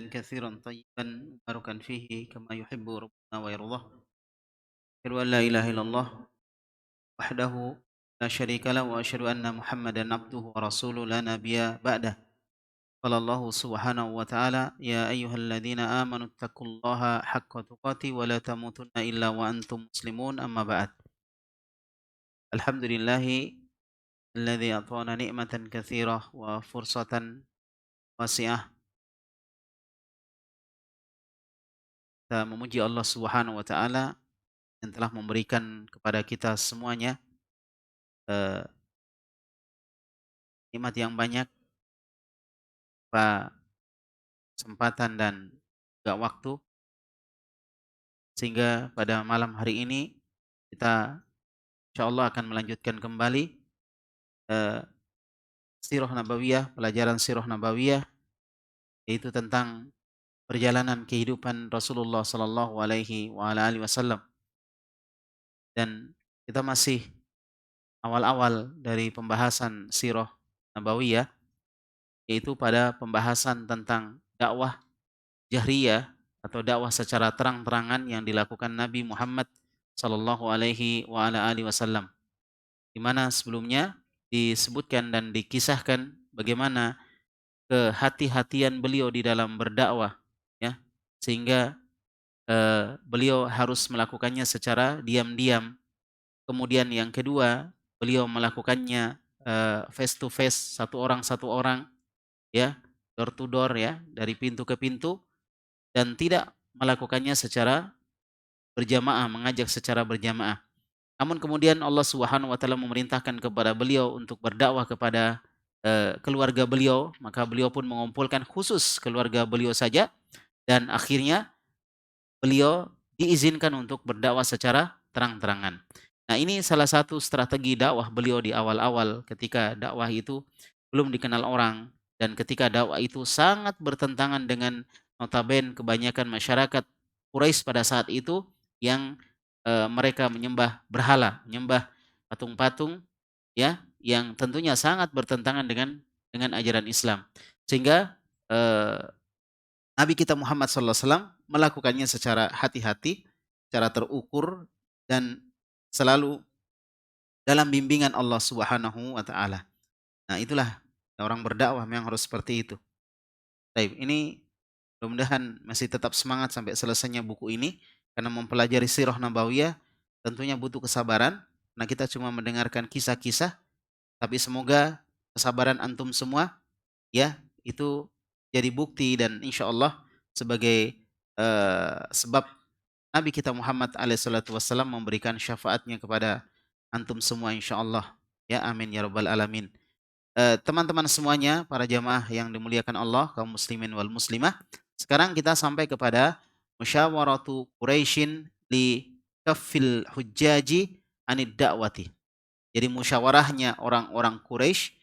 كثيرا طيبا مباركا فيه كما يحب ربنا ويرضاه. أشهد أن لا إله إلا الله وحده لا شريك له وأشهد أن محمدا عبده ورسوله لا نبي بعده. قال الله سبحانه وتعالى: يا أيها الذين آمنوا اتقوا الله حق تقاته ولا تموتن إلا وأنتم مسلمون. أما بعد. الحمد لله الذي أعطانا نعمة كثيرة وفرصة واسعة. Kita memuji Allah Subhanahu wa taala yang telah memberikan kepada kita semuanya eh, nikmat yang banyak, kesempatan dan juga waktu, sehingga pada malam hari ini kita insyaallah akan melanjutkan kembali eh, sirah nabawiyah, pelajaran sirah nabawiyah, yaitu tentang perjalanan kehidupan Rasulullah sallallahu alaihi wasallam. Dan kita masih awal-awal dari pembahasan sirah nabawiyah, yaitu pada pembahasan tentang dakwah jahriyah atau dakwah secara terang-terangan yang dilakukan Nabi Muhammad sallallahu alaihi wasallam. Di mana sebelumnya disebutkan dan dikisahkan bagaimana kehati-hatian beliau di dalam berdakwah, ya, sehingga beliau harus melakukannya secara diam-diam. Kemudian yang kedua, beliau melakukannya face to face, satu orang, ya, door to door, ya, dari pintu ke pintu, dan tidak melakukannya secara berjamaah, mengajak secara berjamaah. Namun kemudian Allah Subhanahu wa taala memerintahkan kepada beliau untuk berdakwah kepada keluarga beliau, maka beliau pun mengumpulkan khusus keluarga beliau saja, dan akhirnya beliau diizinkan untuk berdakwah secara terang-terangan. Nah, ini salah satu strategi dakwah beliau di awal-awal ketika dakwah itu belum dikenal orang, dan ketika dakwah itu sangat bertentangan dengan notabene kebanyakan masyarakat Quraisy pada saat itu yang mereka menyembah berhala, menyembah patung-patung, ya, yang tentunya sangat bertentangan dengan ajaran Islam. Sehingga eh, Nabi kita Muhammad SAW melakukannya secara hati-hati, secara terukur, dan selalu dalam bimbingan Allah Subhanahu wa taala. Nah, itulah orang berdakwah memang harus seperti itu. Baik, ini mudah-mudahan masih tetap semangat sampai selesainya buku ini, karena mempelajari sirah nabawiyah tentunya butuh kesabaran. Nah, kita cuma mendengarkan kisah-kisah, tapi semoga kesabaran antum semua, ya, itu jadi bukti dan insya Allah sebagai sebab Nabi kita Muhammad alaihissalam memberikan syafaatnya kepada antum semua insya Allah. Ya, amin ya rabbal alamin. Teman-teman semuanya, para jamaah yang dimuliakan Allah, kaum muslimin wal muslimah. Sekarang kita sampai kepada musyawaratu Quraisyin li kaffil hujjaji anid da'wati. Jadi musyawarahnya orang-orang Quraisy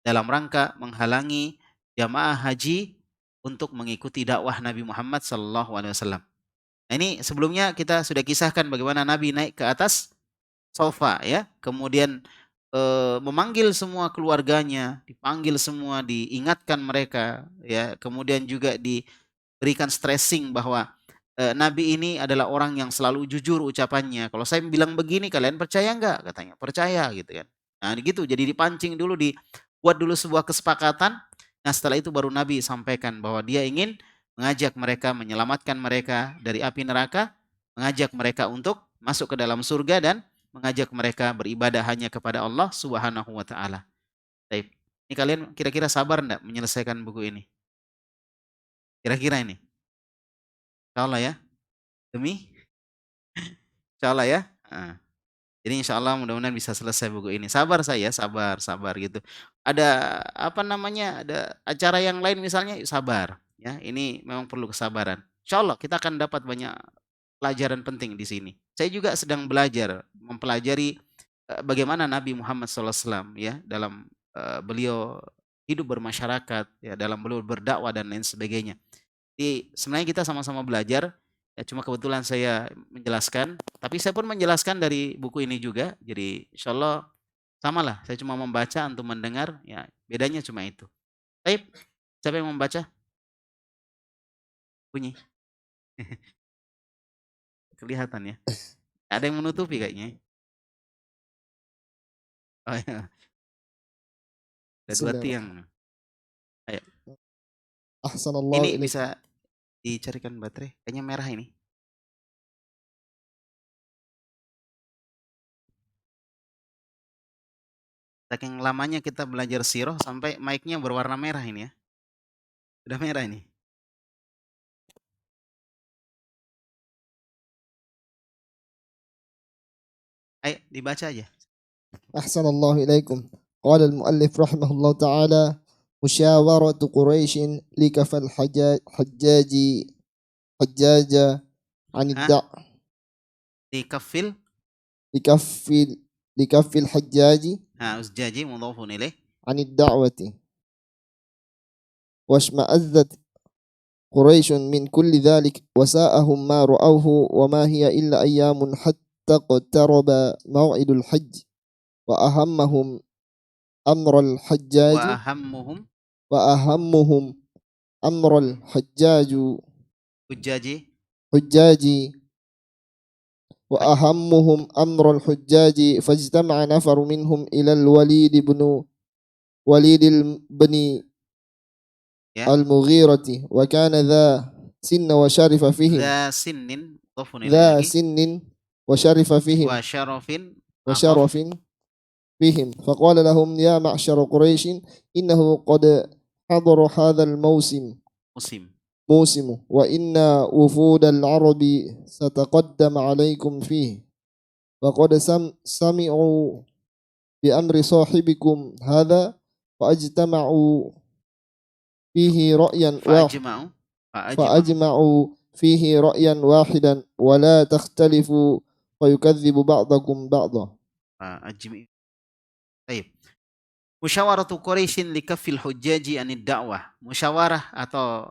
dalam rangka menghalangi jamaah haji untuk mengikuti dakwah Nabi Muhammad sallallahu alaihi wasallam. Nah, ini sebelumnya kita sudah kisahkan bagaimana Nabi naik ke atas sofa, ya, kemudian memanggil semua keluarganya, dipanggil semua, diingatkan mereka, ya, kemudian juga diberikan stressing bahwa Nabi ini adalah orang yang selalu jujur ucapannya. Kalau saya bilang begini, kalian percaya enggak? Katanya, percaya gitu kan. Nah, gitu, jadi dipancing dulu, dibuat dulu sebuah kesepakatan. Nah, setelah itu baru Nabi sampaikan bahwa dia ingin mengajak mereka, menyelamatkan mereka dari api neraka, mengajak mereka untuk masuk ke dalam surga, dan mengajak mereka beribadah hanya kepada Allah Subhanahu wa taala. Baik. Ini kalian kira-kira sabar enggak menyelesaikan buku ini? Kira-kira ini? Insyaallah ya. Demi insyaallah ya. Heeh. Jadi insyaallah mudah-mudahan bisa selesai buku ini. Sabar saya, sabar, sabar gitu. Ada apa namanya? Ada acara yang lain misalnya, yuk sabar ya. Ini memang perlu kesabaran. Insyaallah kita akan dapat banyak pelajaran penting di sini. Saya juga sedang belajar, mempelajari bagaimana Nabi Muhammad SAW ya dalam beliau hidup bermasyarakat, ya, dalam beliau berdakwah dan lain sebagainya. Jadi sebenarnya kita sama-sama belajar, ya, cuma kebetulan saya menjelaskan, tapi saya pun menjelaskan dari buku ini juga. Jadi insyaallah samalah, saya cuma membaca, antum mendengar, ya, bedanya cuma itu. Baik, siapa yang membaca? Bunyi. Kelihatan ya. Ada yang menutupi kayaknya. Oh ya, ada 2 tiang. Bismillahirrahmanirrahim. Ayo. Ahsanallahu Ini ilaikum. bisa dicarikan baterai. Kayaknya merah ini. Saking lamanya kita belajar sirah sampai mic-nya berwarna merah ini ya. Sudah merah ini. Ayo dibaca aja. Ahsanallahu ilaikum. Qala al-muallif rahimahullah ta'ala musyawaratu Quraisy likafal hajjaja anid Hah? da' Dikafil. likafil likafil hajjaji Uzjaji mudhafun ilaih. anid da'wati washma'azzat قريش من كل ذلك وساءهم ما رأوه وما هي إلا أيام حتى اقترب موعد الحج وأهمهم أمر الحجاج وأهمهم أمر الحجاج حجاجي وأهمهم أمر الحجاج فاجتمع نفر منهم إلى الوليد بن ya. المغيرة وكان ذا سن وشرف فيهم ذا سن وشرف فيهم وشرف فيهم فقال لهم يا معشر قريش إنه قد حضر هذا الموسم وإن وفود العرب ستقدم عليكم فيه وقد سمعوا بأمر صاحبكم هذا فأجمعوا فيه رأيا واحدا ولا تختلفوا فيكذب بعضكم بعضا. Baik. Musyawaratu Quraisyin likafil hujjaji anid da'wah. Musyawarah atau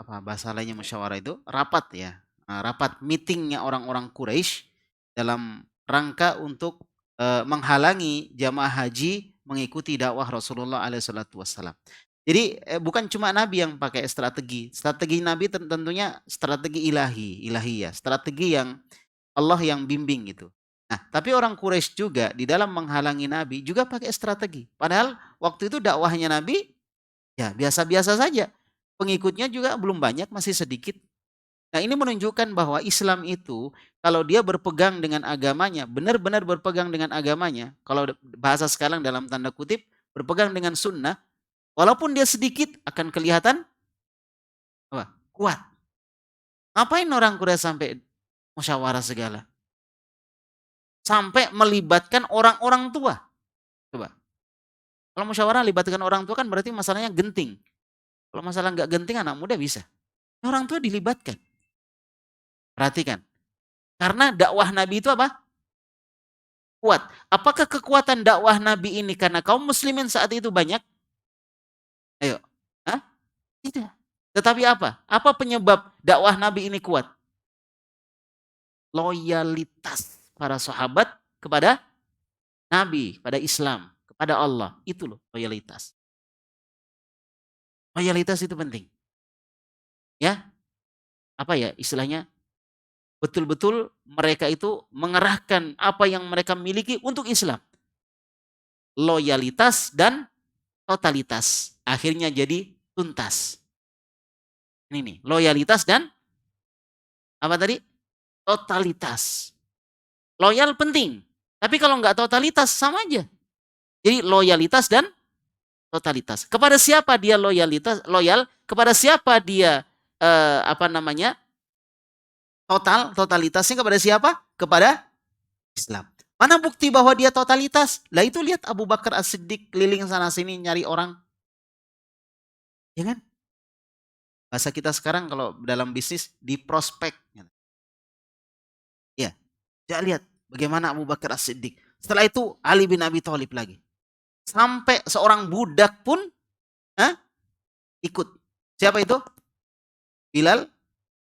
apa bahasa lainnya musyawarah itu? Rapat ya. Rapat meetingnya orang-orang Quraisy dalam rangka untuk menghalangi jamaah haji mengikuti dakwah Rasulullah SAW. Jadi bukan cuma Nabi yang pakai strategi. Strategi Nabi tentunya strategi ilahiyah, strategi yang Allah yang bimbing gitu. Nah, tapi orang Quraisy juga di dalam menghalangi Nabi juga pakai strategi. Padahal waktu itu dakwahnya Nabi ya biasa-biasa saja. Pengikutnya juga belum banyak, masih sedikit. Nah, ini menunjukkan bahwa Islam itu kalau dia berpegang dengan agamanya, benar-benar berpegang dengan agamanya, kalau bahasa sekarang dalam tanda kutip, berpegang dengan sunnah, walaupun dia sedikit akan kelihatan kuat. Ngapain orang Quraisy sampai musyawarah segala? Sampai melibatkan orang-orang tua. Coba. Kalau musyawarah libatkan orang tua kan berarti masalahnya genting. Kalau masalah nggak genting anak muda bisa. Orang tua dilibatkan. Perhatikan. Karena dakwah Nabi itu apa? Kuat. Apakah kekuatan dakwah Nabi ini karena kaum muslimin saat itu banyak? Ayo. Hah? Tidak. Tetapi apa? Apa penyebab dakwah Nabi ini kuat? Loyalitas para sahabat kepada Nabi, pada Islam, kepada Allah. Itu loh loyalitas. Loyalitas itu penting. Ya. Apa ya istilahnya? Betul-betul mereka itu mengerahkan apa yang mereka miliki untuk Islam. Loyalitas dan totalitas. Akhirnya jadi tuntas. Ini nih, loyalitas dan apa tadi? Totalitas. Loyal penting. Tapi kalau nggak totalitas sama aja. Jadi loyalitas dan totalitas. Kepada siapa dia loyal? Kepada siapa dia totalitasnya kepada siapa? Kepada Islam. Mana bukti bahwa dia totalitas? Lah itu lihat Abu Bakar As-Siddiq keliling sana sini nyari orang. Ya kan? Bahasa kita sekarang kalau dalam bisnis di prospek. Ya. Ya lihat bagaimana Abu Bakar As-Siddiq. Setelah itu Ali bin Abi Thalib lagi. Sampai seorang budak pun ikut. Siapa itu? Bilal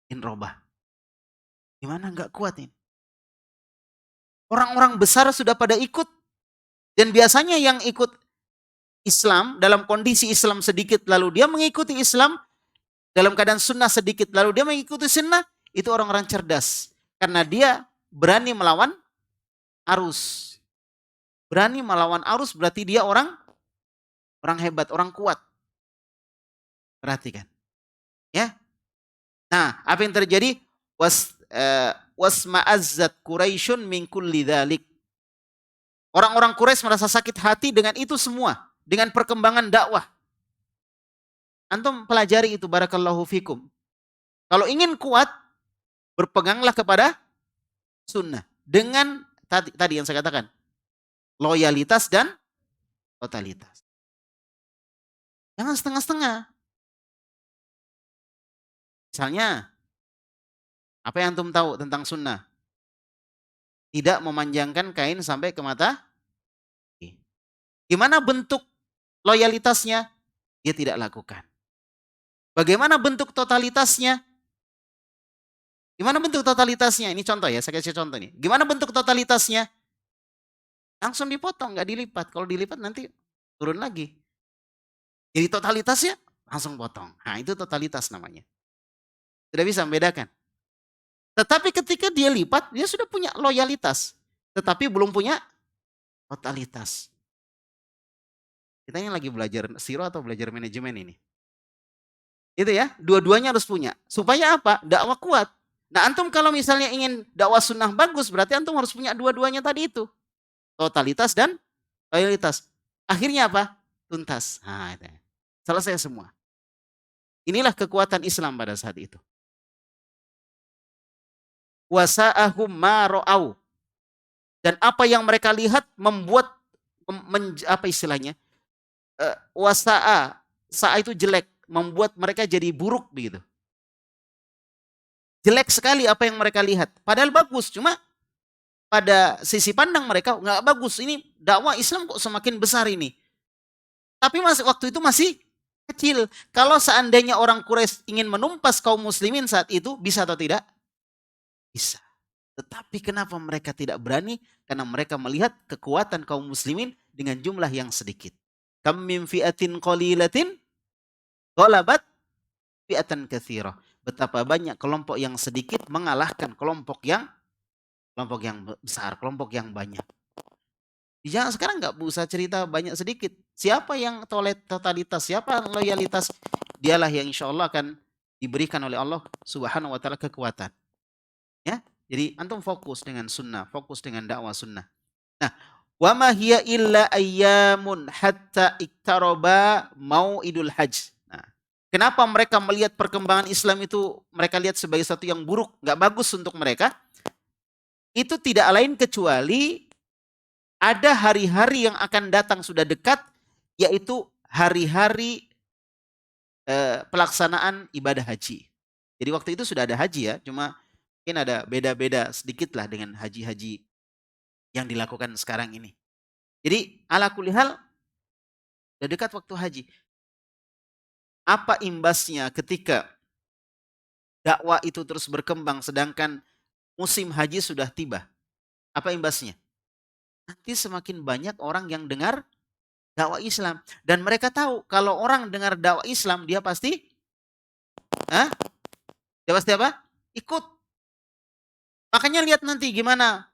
bin Rabah. Gimana nggak kuat ini? Orang-orang besar sudah pada ikut. Dan biasanya yang ikut Islam dalam kondisi Islam sedikit lalu dia mengikuti Islam, dalam keadaan sunnah sedikit, lalu dia mengikuti sunnah, itu orang-orang cerdas. Karena dia berani melawan arus. Berani melawan arus berarti dia orang hebat, orang kuat. Perhatikan. Ya. Nah, apa yang terjadi? Wasma'azzat Quraisyun min kulli dzalik. Orang-orang Quraisy merasa sakit hati dengan itu semua, dengan perkembangan dakwah. Antum pelajari itu, barakallahu fikum. Kalau ingin kuat, berpeganglah kepada sunnah. Dengan tadi yang saya katakan, loyalitas dan totalitas. Jangan setengah-setengah. Misalnya, apa yang antum tahu tentang sunnah? Tidak memanjangkan kain sampai ke mata. Gimana bentuk loyalitasnya? Dia tidak lakukan. Bagaimana bentuk totalitasnya? Gimana bentuk totalitasnya? Ini contoh ya, saya kasih contoh nih. Gimana bentuk totalitasnya? Langsung dipotong, nggak dilipat. Kalau dilipat nanti turun lagi. Jadi totalitasnya langsung potong. Nah, itu totalitas namanya. Tidak bisa membedakan. Tetapi ketika dia lipat, dia sudah punya loyalitas. Tetapi belum punya totalitas. Kita ini lagi belajar siro atau belajar manajemen ini. Itu ya, dua-duanya harus punya. Supaya apa? Dakwah kuat. Nah, antum kalau misalnya ingin dakwah sunnah bagus, berarti antum harus punya dua-duanya tadi itu. Totalitas dan loyalitas. Akhirnya apa? Tuntas. Nah, itu. Selesai semua. Inilah kekuatan Islam pada saat itu. Wasa'ahum ma ra'au. Dan apa yang mereka lihat membuat apa istilahnya? Wasa'a, sa'a itu jelek, membuat mereka jadi buruk begitu. Jelek sekali apa yang mereka lihat. Padahal bagus, cuma pada sisi pandang mereka nggak bagus. Ini dakwah Islam kok semakin besar ini. Tapi waktu itu masih kecil. Kalau seandainya orang Quraisy ingin menumpas kaum muslimin saat itu, bisa atau tidak? Bisa. Tetapi kenapa mereka tidak berani? Karena mereka melihat kekuatan kaum muslimin dengan jumlah yang sedikit. Kam min fi'atin qalilatin ghalabat fi'atan katsirah. Betapa banyak kelompok yang sedikit mengalahkan kelompok yang besar, kelompok yang banyak. Jangan sekarang nggak usah cerita banyak sedikit. Siapa yang totalitas, siapa yang loyalitas, dialah yang insya Allah akan diberikan oleh Allah Subhanahu wa taala kekuatan. Ya, jadi antum fokus dengan sunnah, fokus dengan dakwah sunnah. Nah, wa ma hiya illa ayyamun hatta iktaraba mau'idul hajj. Nah, kenapa mereka melihat perkembangan Islam itu mereka lihat sebagai sesuatu yang buruk, nggak bagus untuk mereka? Itu tidak lain kecuali ada hari-hari yang akan datang sudah dekat, yaitu hari-hari pelaksanaan ibadah haji. Jadi waktu itu sudah ada haji ya, cuma mungkin ada beda-beda sedikit lah dengan haji-haji yang dilakukan sekarang ini. Jadi ala kulli hal, sudah dekat waktu haji. Apa imbasnya ketika dakwah itu terus berkembang sedangkan musim haji sudah tiba? Apa imbasnya? Nanti semakin banyak orang yang dengar dakwah Islam. Dan mereka tahu kalau orang dengar dakwah Islam, dia pasti apa? Ikut. Makanya lihat nanti gimana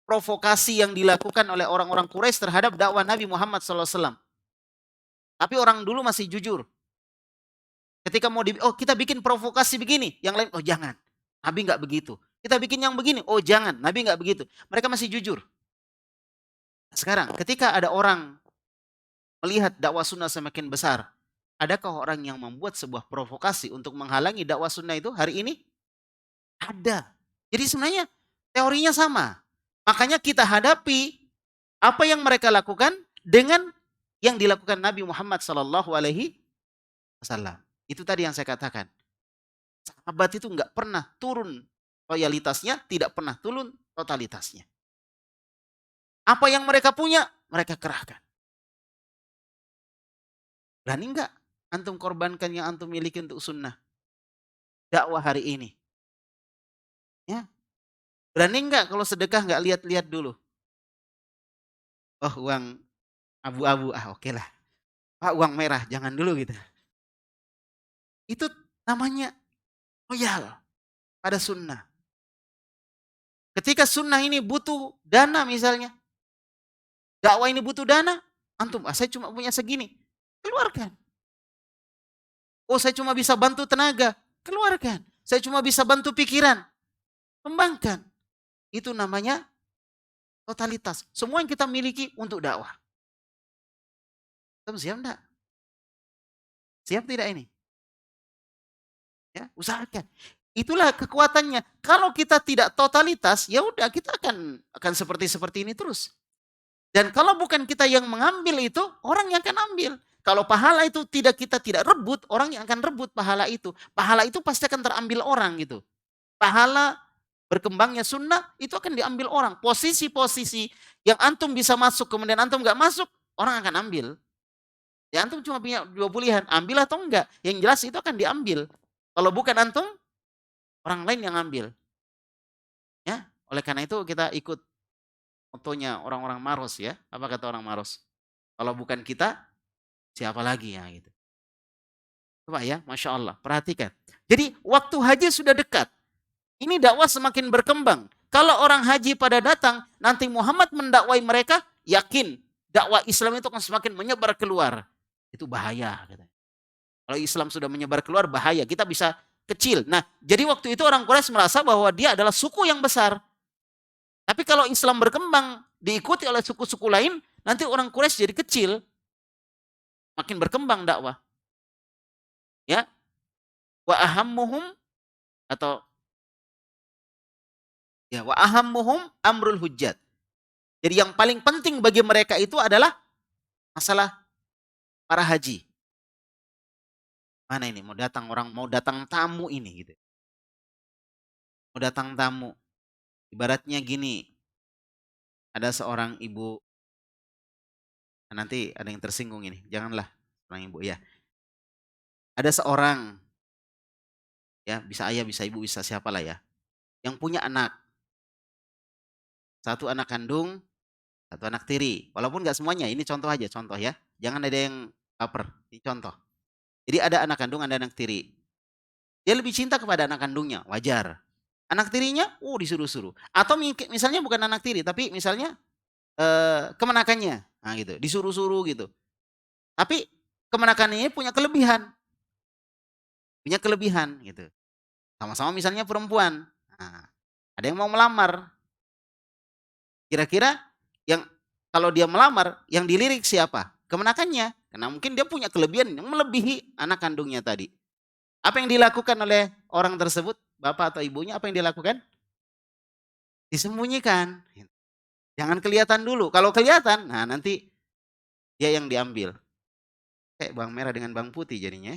provokasi yang dilakukan oleh orang-orang Quraisy terhadap dakwah Nabi Muhammad SAW. Tapi orang dulu masih jujur. Ketika mau kita bikin provokasi begini, yang lain, oh jangan. Nabi nggak begitu. Kita bikin yang begini, oh jangan. Nabi nggak begitu. Mereka masih jujur. Sekarang, ketika ada orang melihat dakwah sunnah semakin besar, adakah orang yang membuat sebuah provokasi untuk menghalangi dakwah sunnah itu hari ini? Ada. Jadi sebenarnya teorinya sama. Makanya kita hadapi apa yang mereka lakukan dengan yang dilakukan Nabi Muhammad SAW. Itu tadi yang saya katakan. Sahabat itu nggak pernah turun loyalitasnya, tidak pernah turun totalitasnya. Apa yang mereka punya, mereka kerahkan. Berani enggak antum korbankan yang antum miliki untuk sunnah? Dakwah hari ini. Ya. Berani enggak kalau sedekah enggak lihat-lihat dulu? Oh, uang abu-abu, oke lah. Pak, uang merah, jangan dulu gitu. Itu namanya loyal pada sunnah. Ketika sunnah ini butuh dana misalnya, dakwah ini butuh dana, antum, saya cuma punya segini, keluarkan. Oh, saya cuma bisa bantu tenaga, keluarkan. Saya cuma bisa bantu pikiran, kembangkan. Itu namanya totalitas. Semua yang kita miliki untuk dakwah. Kamu siap enggak? Siap tidak ini? Ya, usahakan. Itulah kekuatannya. Kalau kita tidak totalitas, ya udah kita akan seperti ini terus. Dan kalau bukan kita yang mengambil itu, orang yang akan ambil. Kalau pahala itu kita tidak rebut, orang yang akan rebut pahala itu. Pahala itu pasti akan terambil orang gitu. Pahala berkembangnya sunnah itu akan diambil orang. Posisi-posisi yang antum bisa masuk, kemudian antum nggak masuk, orang akan ambil. Ya antum cuma punya dua pilihan, ambil atau enggak. Yang jelas itu akan diambil. Kalau bukan antum, orang lain yang ambil. Ya, oleh karena itu kita ikut motonya orang-orang Maros ya. Apa kata orang Maros? Kalau bukan kita, siapa lagi ya gitu. Coba ya, Masya Allah, perhatikan. Jadi waktu haji sudah dekat. Ini dakwah semakin berkembang. Kalau orang haji pada datang, nanti Muhammad mendakwai mereka, yakin dakwah Islam itu akan semakin menyebar keluar. Itu bahaya. Kalau Islam sudah menyebar keluar, bahaya. Kita bisa kecil. Nah, jadi waktu itu orang Quraisy merasa bahwa dia adalah suku yang besar. Tapi kalau Islam berkembang, diikuti oleh suku-suku lain, nanti orang Quraisy jadi kecil. Makin berkembang dakwah. Ya. Wa ahammuhum atau ya wa ahammuhum amrul hujjat. Jadi yang paling penting bagi mereka itu adalah masalah para haji. Mana ini mau datang orang, mau datang tamu ini gitu. Mau datang tamu. Ibaratnya gini. Ada seorang ibu, nanti ada yang tersinggung ini. Janganlah seorang ibu ya. Ada seorang ya, bisa ayah, bisa ibu, bisa siapalah ya, yang punya anak. Satu anak kandung, satu anak tiri. Walaupun nggak semuanya, ini contoh aja, contoh ya. Jangan ada yang baper. Ini contoh. Jadi ada anak kandung, ada anak tiri. Dia lebih cinta kepada anak kandungnya, wajar. Anak tirinya, disuruh-suruh. Atau misalnya bukan anak tiri, tapi misalnya kemenakannya, nah gitu, disuruh-suruh gitu. Tapi kemenakannya punya kelebihan gitu. Sama-sama misalnya perempuan. Nah, ada yang mau melamar. Kira-kira yang kalau dia melamar, yang dilirik siapa? Kemenakannya. Karena mungkin dia punya kelebihan yang melebihi anak kandungnya tadi. Apa yang dilakukan oleh orang tersebut? Bapak atau ibunya apa yang dilakukan? Disembunyikan. Jangan kelihatan dulu. Kalau kelihatan, nah nanti dia yang diambil. Kayak bawang merah dengan bawang putih jadinya.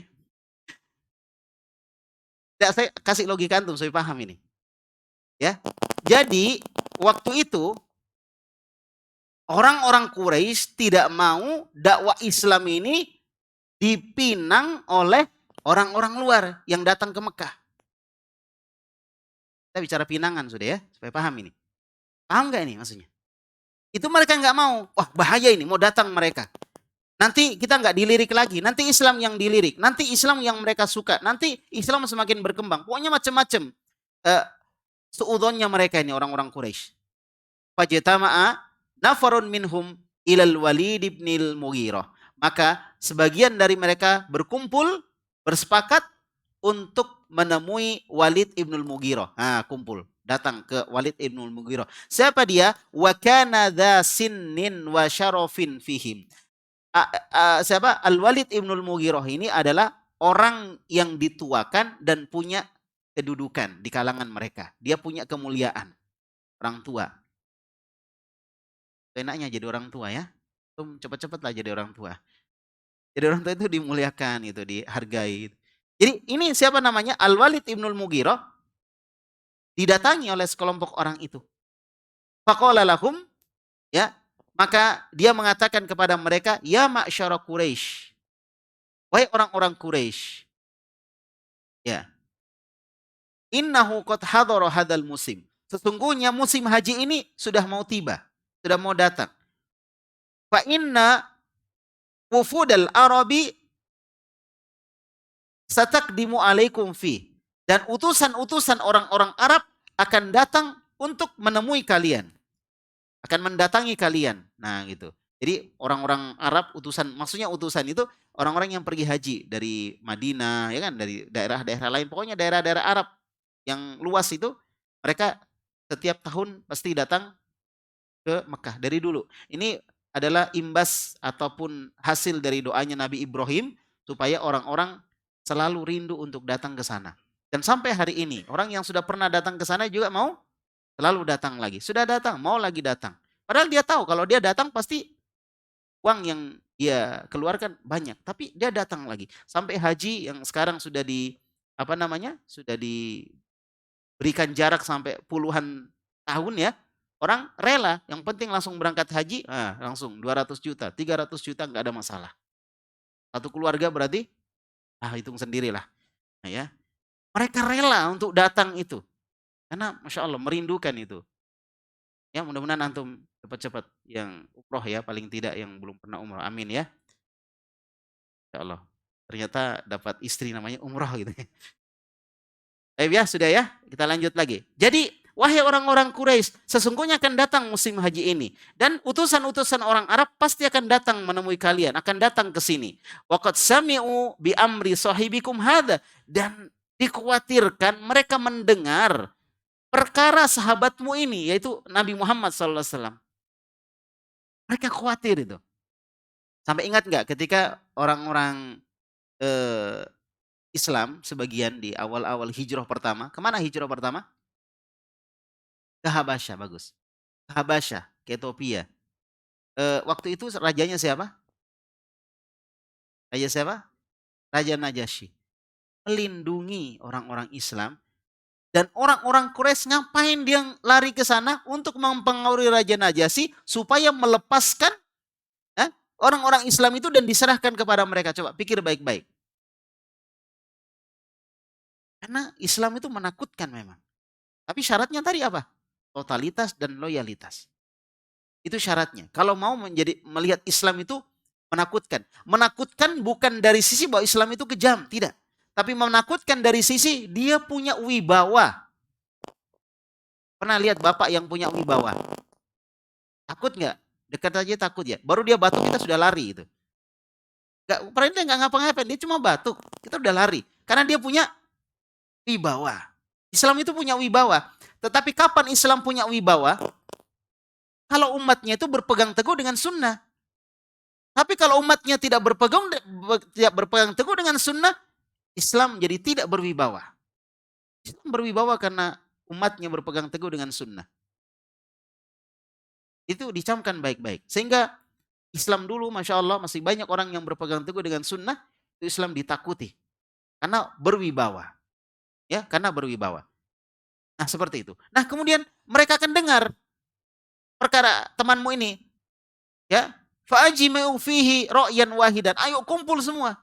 Tidak, saya kasih logika antum supaya paham ini. Ya. Jadi waktu itu orang-orang Quraisy tidak mau dakwah Islam ini dipinang oleh orang-orang luar yang datang ke Mekah. Kita bicara pinangan sudah ya, supaya paham ini. Paham nggak ini maksudnya? Itu mereka nggak mau. Wah bahaya ini, mau datang mereka. Nanti kita nggak dilirik lagi. Nanti Islam yang dilirik. Nanti Islam yang mereka suka. Nanti Islam semakin berkembang. Pokoknya macam-macam. Seudonnya mereka ini orang-orang Quraisy. Fajtama'a nafarun minhum ilal Walid ibnil Mughirah. Maka sebagian dari mereka berkumpul, bersepakat untuk menemui Walid ibnul Mughirah. Kumpul, datang ke Walid ibnul Mughirah. Siapa dia? Wa kana dha sinnin wa syarafin fihim. Siapa? Al-Walid ibnul Mughirah ini adalah orang yang dituakan dan punya kedudukan di kalangan mereka. Dia punya kemuliaan. Orang tua. Enaknya jadi orang tua ya. Cepat-cepatlah jadi orang tua. Jadi orang tua itu dimuliakan, itu dihargai. Jadi ini siapa namanya? Al-Walid ibnul Mughirah didatangi oleh sekelompok orang itu. Faqala lahum, ya, maka dia mengatakan kepada mereka, ya ma'syara Quraisy. Wahai orang-orang Quraisy. Ya. Innahu qad hadara hadzal musim. Sesungguhnya musim haji ini sudah mau tiba, sudah mau datang. Fa inna wufudal arabi Sataqdimu alaikum fi. Dan utusan-utusan orang-orang Arab akan datang untuk menemui kalian. Akan mendatangi kalian. Nah gitu. Jadi orang-orang Arab maksudnya utusan itu orang-orang yang pergi haji dari Madinah, ya kan, dari daerah-daerah lain, pokoknya daerah-daerah Arab yang luas itu, mereka setiap tahun pasti datang ke Mekah dari dulu. Ini adalah imbas ataupun hasil dari doanya Nabi Ibrahim supaya orang-orang selalu rindu untuk datang ke sana. Dan sampai hari ini, orang yang sudah pernah datang ke sana juga mau selalu datang lagi. Sudah datang, mau lagi datang. Padahal dia tahu kalau dia datang pasti uang yang dia keluarkan banyak, tapi dia datang lagi. Sampai haji yang sekarang sudah sudah diberikan jarak sampai puluhan tahun ya. Orang rela, yang penting langsung berangkat haji, langsung 200 juta, 300 juta nggak ada masalah. Satu keluarga berarti, hitung sendirilah. Nah, ya. Mereka rela untuk datang itu. Karena Masya Allah merindukan itu. Ya mudah-mudahan antum cepat-cepat yang umroh ya, paling tidak yang belum pernah umroh. Amin ya. Insya Allah. Ternyata dapat istri namanya umroh gitu. Baik ya, sudah ya. Kita lanjut lagi. Jadi, wahai orang-orang Quraisy, sesungguhnya akan datang musim haji ini. Dan utusan-utusan orang Arab pasti akan datang menemui kalian. Akan datang ke sini. Waqad sami'u bi amri sahibikum hadha. Dan dikhawatirkan mereka mendengar perkara sahabatmu ini, yaitu Nabi Muhammad SAW. Mereka khawatir itu. Sampai ingat nggak ketika orang-orang Islam sebagian di awal-awal hijrah pertama. Kemana hijrah pertama? Ke Habasyah, bagus. Ke Habasyah, ke Ethiopia. Waktu itu rajanya siapa? Raja siapa? Raja Najasyi. Melindungi orang-orang Islam. Dan orang-orang Quraisy ngapain dia lari ke sana untuk mempengaruhi Raja Najasyi supaya melepaskan orang-orang Islam itu dan diserahkan kepada mereka. Coba pikir baik-baik. Karena Islam itu menakutkan memang. Tapi syaratnya tadi apa? Totalitas dan loyalitas. Itu syaratnya. Kalau mau melihat Islam itu menakutkan. Menakutkan bukan dari sisi bahwa Islam itu kejam, tidak. Tapi menakutkan dari sisi dia punya wibawa. Pernah lihat bapak yang punya wibawa? Takut nggak? Dekat aja takut ya. Baru dia batuk kita sudah lari itu. Padahal dia nggak ngapa-ngapain, dia cuma batuk, kita udah lari. Karena dia punya wibawa. Islam itu punya wibawa. Tetapi kapan Islam punya wibawa? Kalau umatnya itu berpegang teguh dengan sunnah. Tapi kalau umatnya tidak berpegang teguh dengan sunnah, Islam jadi tidak berwibawa. Islam berwibawa karena umatnya berpegang teguh dengan sunnah. Itu dicamkan baik-baik. Sehingga Islam dulu, Masya Allah, masih banyak orang yang berpegang teguh dengan sunnah, itu Islam ditakuti. Karena berwibawa. Ya, karena berwibawa. Nah, seperti itu. Nah, kemudian mereka akan dengar perkara temanmu ini. Ya, fa'ajimau fihi ra'yan wahidan. Ayo kumpul semua.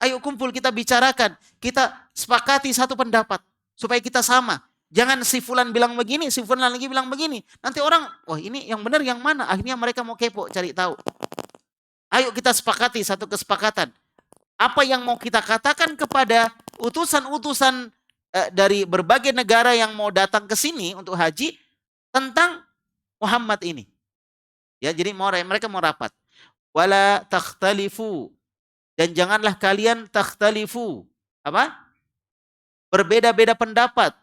Ayo kumpul, kita bicarakan. Kita sepakati satu pendapat. Supaya kita sama. Jangan si fulan bilang begini, si fulan lagi bilang begini. Nanti orang, ini yang benar yang mana? Akhirnya mereka mau kepo, cari tahu. Ayo kita sepakati satu kesepakatan. Apa yang mau kita katakan kepada utusan-utusan dari berbagai negara yang mau datang ke sini untuk haji tentang Muhammad ini. Ya, jadi mereka mau rapat. Wala takhtalifu. Dan janganlah kalian takhtalifu. Apa? Berbeda-beda pendapat.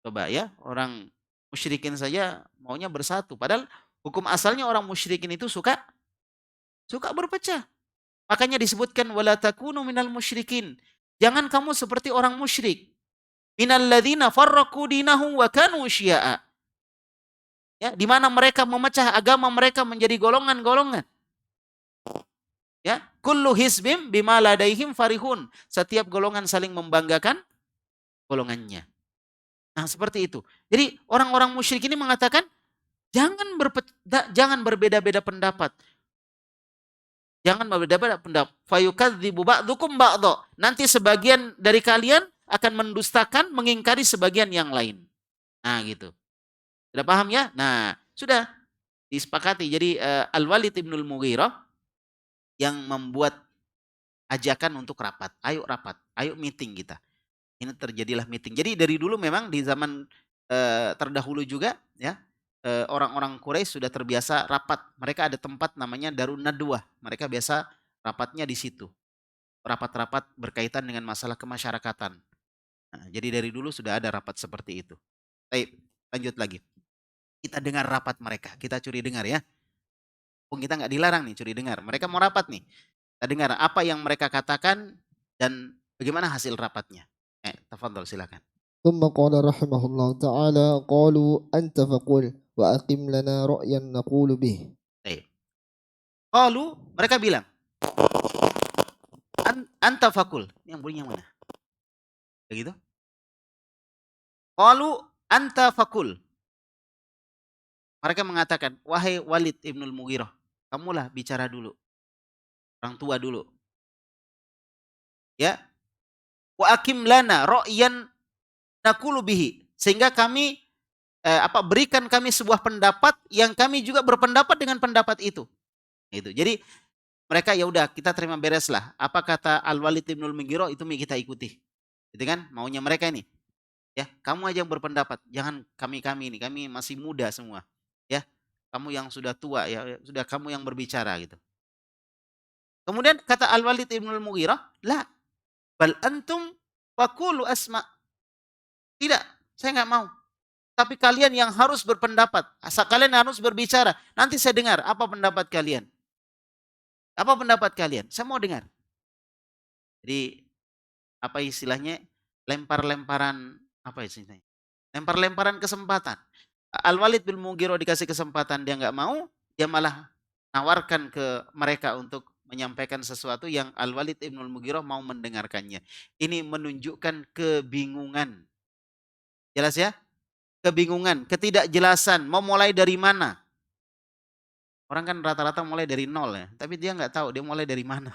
Coba ya, orang musyrikin saja maunya bersatu. Padahal hukum asalnya orang musyrikin itu suka berpecah. Makanya disebutkan wala takunu minal musyrikin. Jangan kamu seperti orang musyrik. Minal ladzina farraqu dinahum wa kanu syi'a. Ya, di mana mereka memecah agama mereka menjadi golongan-golongan. Ya, kullu hizbim bima ladaihim farihun. Setiap golongan saling membanggakan golongannya. Nah, seperti itu. Jadi orang-orang musyrik ini mengatakan jangan berbeda-beda pendapat. Jangan berbeda-beda pendapat. Fayukadzibu ba'dukum ba'dha. Nanti sebagian dari kalian akan mendustakan, mengingkari sebagian yang lain. Nah, gitu. Sudah paham ya? Nah, sudah disepakati. Jadi Al-Walid ibnul Mughirah yang membuat ajakan untuk rapat. Ayo rapat, ayo meeting kita. Ini terjadilah meeting. Jadi dari dulu memang di zaman terdahulu juga ya, orang-orang Quraisy sudah terbiasa rapat. Mereka ada tempat namanya Darun Nadwah. Mereka biasa rapatnya di situ. Rapat-rapat berkaitan dengan masalah kemasyarakatan. Nah, jadi dari dulu sudah ada rapat seperti itu. Baik, lanjut lagi. Kita dengar rapat mereka. Kita curi dengar ya. Kita nggak dilarang nih curi dengar. Mereka mau rapat nih. Kita dengar apa yang mereka katakan dan bagaimana hasil rapatnya. Tafadhol silakan. ثم قال رحمه الله تعالى قالوا أنت فقل وأقم لنا رأيا نقول به. Qalu, mereka bilang, anta fakul. Yang bunyinya mana? Begitu? Qalu anta fakul. Mereka mengatakan, wahai Walid ibnul Mughirah, kamulah bicara dulu. Orang tua dulu. Ya. Wa akim lana ra'yan naqulu bihi. Sehingga kami berikan kami sebuah pendapat yang kami juga berpendapat dengan pendapat itu. Gitu. Jadi mereka ya udah kita terima beres lah. Apa kata Al-Walid ibnul Mughirah itu kita ikuti. Gitu kan? Maunya mereka ini. Ya, kamu aja yang berpendapat, jangan kami ini, kami masih muda semua. Ya. Kamu yang sudah tua ya, sudah kamu yang berbicara gitu. Kemudian kata Al-Walid ibnul Mughirah, "La, bal antum faqulu asma." Tidak, saya nggak mau. Tapi kalian yang harus berpendapat. Asal kalian harus berbicara. Nanti saya dengar apa pendapat kalian. Apa pendapat kalian? Saya mau dengar. Jadi apa istilahnya? Lempar-lemparan apa istilahnya? Lempar-lemparan kesempatan. Al-Walid bin Mughirah dikasih kesempatan dia nggak mau, dia malah nawarkan ke mereka untuk menyampaikan sesuatu yang Al-Walid ibnul Mughirah mau mendengarkannya. Ini menunjukkan kebingungan. Jelas ya? Kebingungan, ketidakjelasan, mau mulai dari mana? Orang kan rata-rata mulai dari nol ya, tapi dia nggak tahu dia mulai dari mana.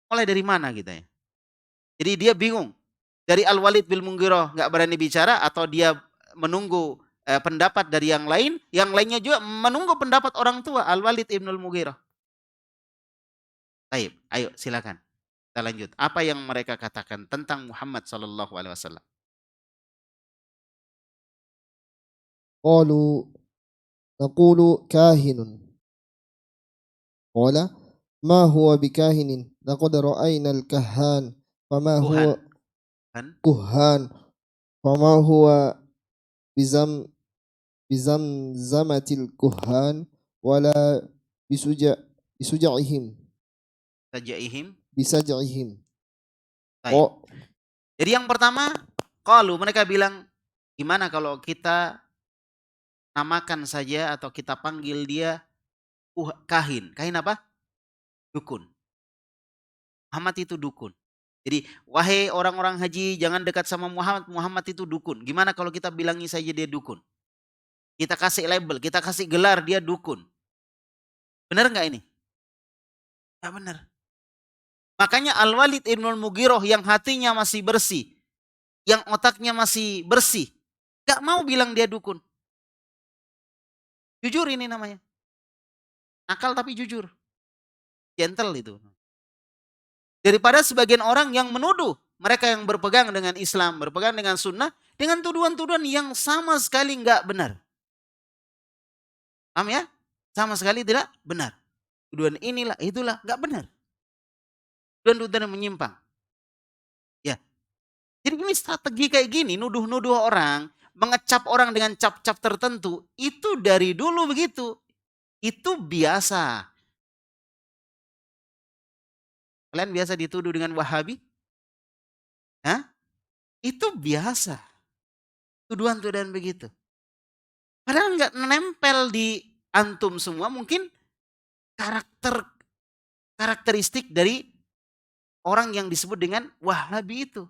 Mulai dari mana kita ya? Jadi dia bingung. Dari Al-Walid bin Mughirah nggak berani bicara atau dia menunggu pendapat dari yang lain, yang lainnya juga menunggu pendapat orang tua Al-Walid ibnul Mughirah. Baik, ayo silakan. Kita lanjut. Apa yang mereka katakan tentang Muhammad sallallahu alaihi wasallam? قالوا نقول كاهن قال ما هو بكاهن لقد رأينا الكهان فما هو كهان فما هو بزمزمة الكهان ولا بسجعهم بسجعهم. Jadi yang pertama, kalau mereka bilang, gimana kalau kita namakan saja atau kita panggil dia kahin. Kahin apa? Dukun. Muhammad itu dukun. Jadi, wahai orang-orang haji, jangan dekat sama Muhammad. Muhammad itu dukun. Gimana kalau kita bilangi saja dia dukun? Kita kasih label, kita kasih gelar dia dukun. Benar nggak ini? Nggak benar. Makanya Al-Walid ibnul Mughirah yang hatinya masih bersih, yang otaknya masih bersih, nggak mau bilang dia dukun. Jujur ini namanya. Nakal tapi jujur. Gentle itu. Daripada sebagian orang yang menuduh mereka yang berpegang dengan Islam, berpegang dengan sunnah, dengan tuduhan-tuduhan yang sama sekali nggak benar. Paham ya? Sama sekali tidak benar. Tuduhan inilah, itulah, nggak benar. Tuduhan-tuduhan yang menyimpang. Ya. Jadi ini strategi kayak gini, nuduh-nuduh orang, mengecap orang dengan cap-cap tertentu, itu dari dulu begitu. Itu biasa. Kalian biasa dituduh dengan Wahabi? Hah? Itu biasa. Tuduhan-tuduhan begitu. Padahal nggak nempel di antum semua, mungkin karakteristik dari orang yang disebut dengan Wahabi itu.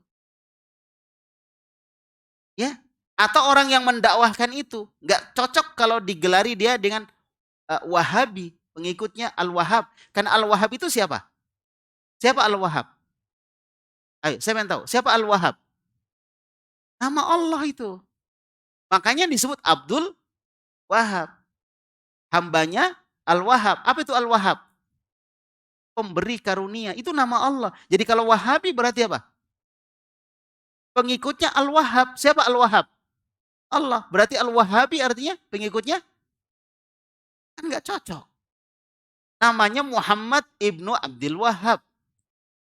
Ya, atau orang yang mendakwahkan itu nggak cocok kalau digelari dia dengan Wahabi, pengikutnya Al-Wahhab. Karena Al-Wahhab itu siapa? Siapa Al-Wahhab? Ayo, saya pengen tahu. Siapa Al-Wahhab? Nama Allah itu. Makanya disebut Abdul Wahhab. Hambanya Al-Wahhab. Apa itu Al-Wahhab? pemberi karunia. Itu nama Allah. Jadi kalau Wahabi berarti apa? Pengikutnya Al-Wahhab. Siapa Al-Wahhab? Allah. Berarti Al-Wahabi artinya pengikutnya kan nggak cocok. Namanya Muhammad ibnu Abdul Wahhab.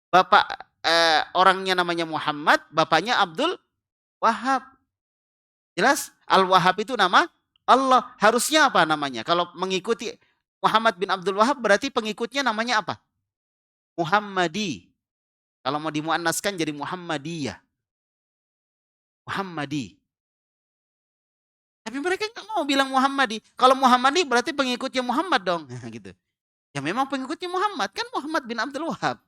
Bapak orangnya namanya Muhammad, bapaknya Abdul Wahhab. Jelas? Al-Wahhab itu nama Allah. Harusnya apa namanya? Kalau mengikuti Muhammad bin Abdul Wahhab berarti pengikutnya namanya apa? Muhammadi. Kalau mau dimuannaskan jadi Muhammadiyah. Muhammadi. Tapi mereka nggak mau bilang Muhammadi. Kalau Muhammadi berarti pengikutnya Muhammad dong. Gitu. Ya memang pengikutnya Muhammad. Kan Muhammad bin Abdul Wahhab.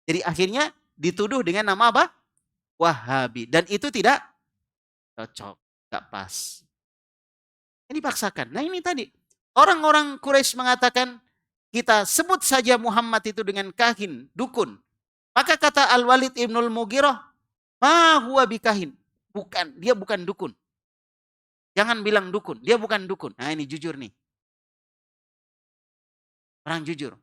Jadi akhirnya dituduh dengan nama apa? Wahabi. Dan itu tidak cocok. Nggak pas. Ini dipaksakan. Nah ini tadi. Orang-orang Quraisy mengatakan, kita sebut saja Muhammad itu dengan kahin, dukun. Maka kata Al-Walid ibnul Mughirah, ma huwa bikahin. Bukan, dia bukan dukun. Jangan bilang dukun, dia bukan dukun. Nah ini jujur nih. Orang jujur.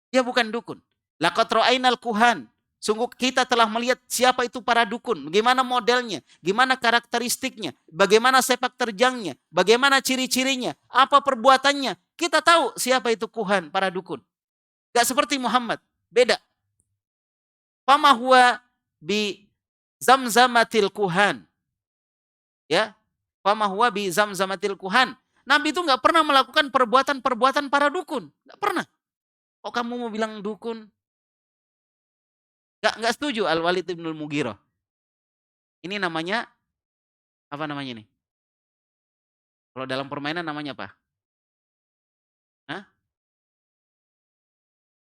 Dia bukan dukun. Laqad ra'ainal kuhan. Sungguh kita telah melihat siapa itu para dukun. Bagaimana modelnya. Gimana karakteristiknya. Bagaimana sepak terjangnya. Bagaimana ciri-cirinya. Apa perbuatannya. Kita tahu siapa itu kuhan, para dukun. Gak seperti Muhammad. Beda. Fama huwa bi zamzamatil kuhan. Ya. Fama huwa bi zamzamatil kuhan. Nabi itu gak pernah melakukan perbuatan-perbuatan para dukun. Gak pernah. Kok kamu mau bilang dukun? Gak setuju Al-Walid ibnul Mughirah. Ini namanya, apa namanya nih? Kalau dalam permainan namanya apa? Hah?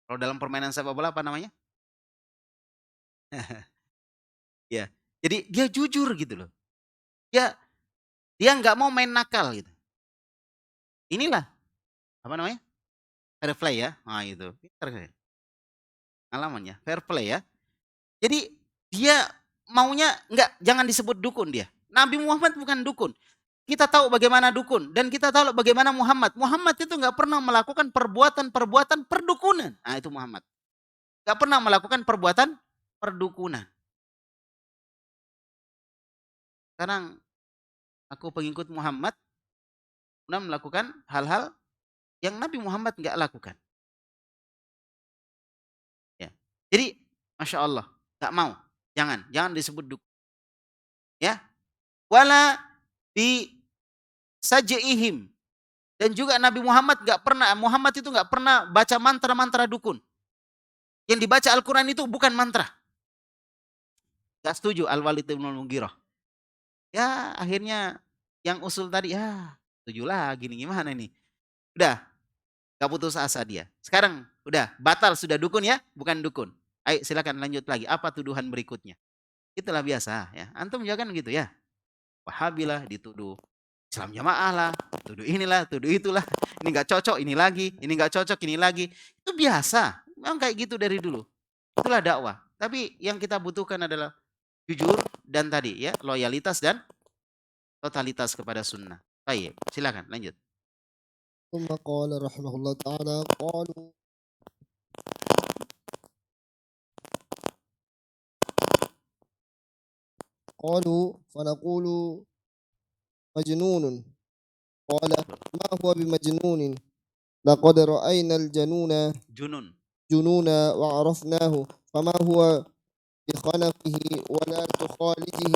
Kalau dalam permainan sepak bola apa namanya? Ya. Jadi dia jujur gitu loh. Dia nggak mau main nakal gitu. Inilah apa namanya? Fair play ya. Nah itu. Pengalamannya, fair play ya. Jadi dia maunya jangan disebut dukun dia. Nabi Muhammad bukan dukun. Kita tahu bagaimana dukun dan kita tahu bagaimana Muhammad. Muhammad itu nggak pernah melakukan perbuatan-perbuatan perdukunan. Nah itu Muhammad. Nggak pernah melakukan perbuatan perdukunan. Sekarang aku pengikut Muhammad, melakukan hal-hal yang Nabi Muhammad nggak lakukan. Ya. Jadi, masya Allah, nggak mau, jangan disebut dukun. Ya, wala bi sajihim. Dan juga Nabi Muhammad itu nggak pernah baca mantra-mantra dukun. Yang dibaca Al-Quran itu bukan mantra. Gak setuju Al-Walid ibn Mughirah. Ya akhirnya yang usul tadi, ya setuju lagi nih, gimana nih. Udah, gak putus asa dia. Sekarang udah, batal sudah dukun ya, bukan dukun. Ayo silakan lanjut lagi, apa tuduhan berikutnya. Itulah biasa ya, antum jangan gitu ya. Wahabilah dituduh, Islam Jamaah lah, tuduh inilah, tuduh itulah. Ini gak cocok, ini lagi. Ini gak cocok, ini lagi. Itu biasa, memang kayak gitu dari dulu. Itulah dakwah. Tapi yang kita butuhkan adalah jujur dan tadi ya, loyalitas dan totalitas kepada sunnah. Baik, silakan lanjut. ثم قال رحمه الله تعالى قالوا فنقول مجنون قال ما هو بمجنون لقد رأينا الجنون جنونا وعرفناه فما هو بخنقه ولا تخالجه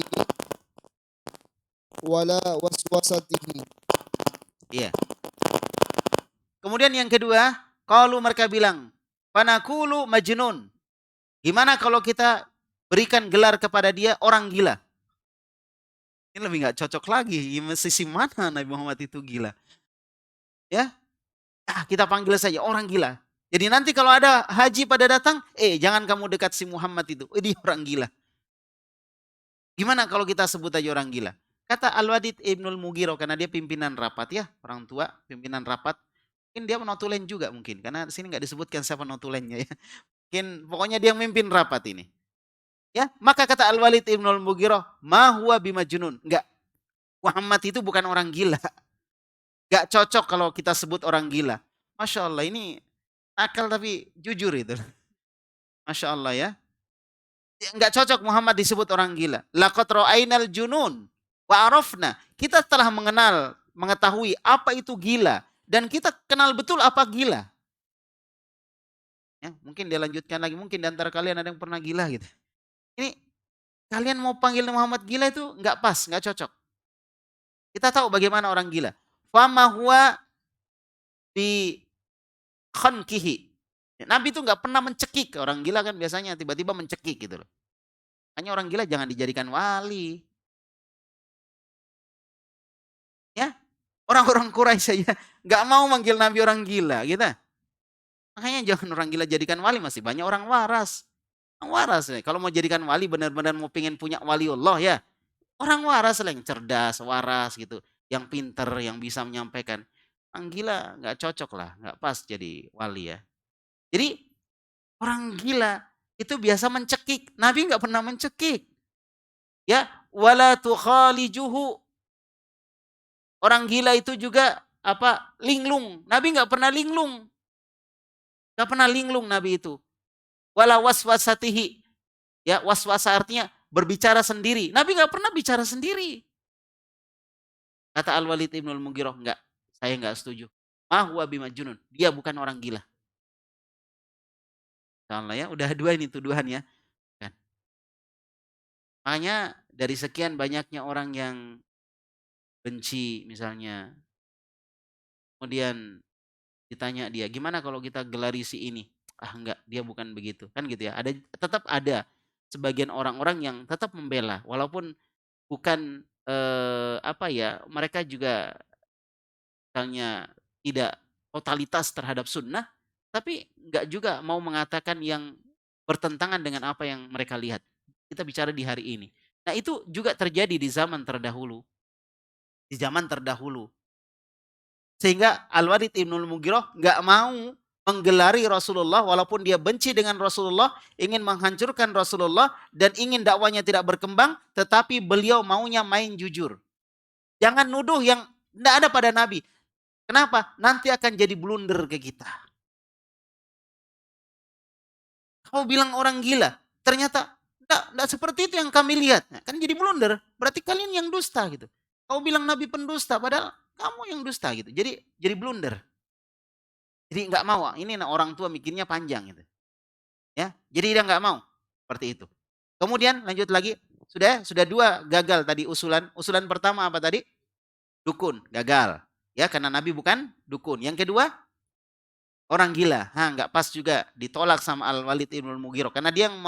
ولا وسوسته. Iya. Kemudian yang kedua, kalau mereka bilang, fanaqulu majnun. Gimana kalau kita berikan gelar kepada dia orang gila? Ini lebih nggak cocok lagi. Sisi mana Nabi Muhammad itu gila? Ya, kita panggil saja orang gila. Jadi nanti kalau ada haji pada datang, jangan kamu dekat si Muhammad itu. Dia orang gila. Gimana kalau kita sebut aja orang gila? Kata Al-Walid ibnul Mughirah, karena dia pimpinan rapat ya, orang tua, pimpinan rapat. Mungkin dia notulen juga mungkin, karena di sini nggak disebutkan siapa notulennya ya. Mungkin pokoknya dia memimpin rapat ini. Ya, maka kata Al-Walid ibnul Mughirah, ma huwa bimajnun. Enggak. Muhammad itu bukan orang gila. Enggak cocok kalau kita sebut orang gila. Masya Allah, ini Akal tapi jujur itu. Masya Allah ya. Enggak cocok Muhammad disebut orang gila. Laqad ra'ainal junun wa arafna. Kita telah mengenal, mengetahui apa itu gila dan kita kenal betul apa gila. Ya, mungkin dia lanjutkan lagi, mungkin di antara kalian ada yang pernah gila gitu. Ini kalian mau panggil Muhammad gila itu enggak pas, enggak cocok. Kita tahu bagaimana orang gila. Fama huwa bi khankihi. Nabi itu enggak pernah mencekik. Orang gila kan biasanya tiba-tiba mencekik gitu loh. Hanya orang gila jangan dijadikan wali. Ya, orang-orang Quraisy saja nggak mau manggil Nabi orang gila, gitu. Makanya jangan orang gila jadikan wali, masih banyak orang waras. Orang waras nih. Kalau mau jadikan wali benar-benar mau pengen punya waliullah ya. Orang waras lah yang cerdas, waras gitu, yang pinter, yang bisa menyampaikan. Orang gila nggak cocok lah, nggak pas jadi wali ya. Jadi orang gila itu biasa mencekik. Nabi nggak pernah mencekik. Ya, wala tukhalijuhu. Orang gila itu juga apa? Linglung. Nabi nggak pernah linglung. Nggak pernah linglung Nabi itu. Wala waswasatihi. Ya, waswasa artinya berbicara sendiri. Nabi nggak pernah bicara sendiri. Kata Al-Walid Ibn Al-Mughirah, enggak. Saya nggak setuju. Ma huwa bimajnun. Dia bukan orang gila. Insyaallah ya, udah dua ini tuduhan ya. Kan. Makanya dari sekian banyaknya orang yang benci misalnya. Kemudian ditanya dia, gimana kalau kita gelari si ini? Ah enggak, dia bukan begitu. Kan gitu ya. Tetap ada sebagian orang-orang yang tetap membela walaupun bukan apa ya, mereka juga misalnya tidak totalitas terhadap sunnah, tapi enggak juga mau mengatakan yang bertentangan dengan apa yang mereka lihat. Kita bicara di hari ini. Nah, itu juga terjadi di zaman terdahulu. Di zaman terdahulu. Sehingga Al-Walid Ibnul Mughirah nggak mau menggelari Rasulullah walaupun dia benci dengan Rasulullah, ingin menghancurkan Rasulullah dan ingin dakwanya tidak berkembang, tetapi beliau maunya main jujur. Jangan nuduh yang tidak ada pada Nabi. Kenapa? Nanti akan jadi blunder ke kita. Kau bilang orang gila, ternyata tidak seperti itu yang kami lihat. Nah, kan jadi blunder. Berarti kalian yang dusta gitu. Kau bilang Nabi pendusta, padahal kamu yang dusta gitu. Jadi blunder. Jadi nggak mau. Ini orang tua mikirnya panjang gitu. Ya, jadi dia nggak mau seperti itu. Kemudian lanjut lagi, sudah dua gagal tadi usulan. Usulan pertama apa tadi? Dukun, gagal. Ya, karena Nabi bukan dukun. Yang kedua, orang gila. Nggak pas juga ditolak sama Al-Walid Ibnul Mughirah karena dia yang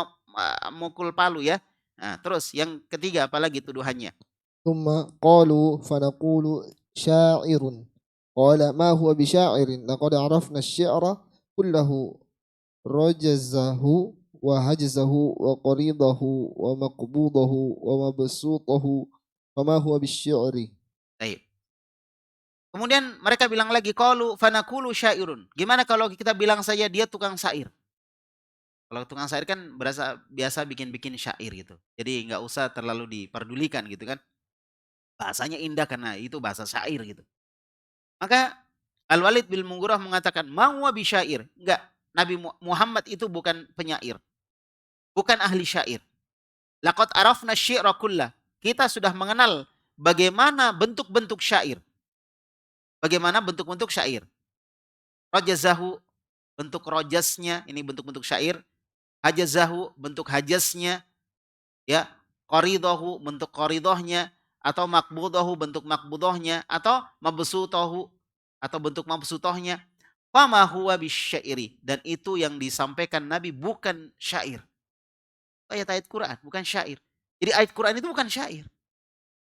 mukul palu ya. Nah, terus yang ketiga apalagi tuduhannya? ثم قالوا فنقول شاعر قال ما هو بشاعر لقد عرفنا الشعر كله رجزه وهجزه وقريضه ومقبوضه ومبسوطه فما هو بالشعر. Baik. Kemudian mereka bilang lagi qalu fanaqulu syairun. Gimana kalau kita bilang saja dia tukang syair? Kalau tukang syair kan biasa bikin-bikin syair gitu. Jadi nggak usah terlalu diperdulikan gitu kan. Bahasanya indah karena itu bahasa syair gitu. Maka Al-Walid bin Mughirah mengatakan, "Ma'wa bi syair." Enggak, Nabi Muhammad itu bukan penyair. Bukan ahli syair. Laqad arafna syi'ra kullah. Kita sudah mengenal bagaimana bentuk-bentuk syair. Bagaimana bentuk-bentuk syair. Rajazahu, bentuk rojasnya, ini bentuk-bentuk syair. Hajazahu, bentuk hajasnya. Ya, qaridahu, bentuk qaridohnya. Atau makbudahu, bentuk makbudohnya. Atau mabsutohu, atau bentuk mabsutohnya. Fama huwa bisyairi. Dan itu yang disampaikan Nabi bukan syair. Ayat-ayat Quran, bukan syair. Jadi ayat Quran itu bukan syair.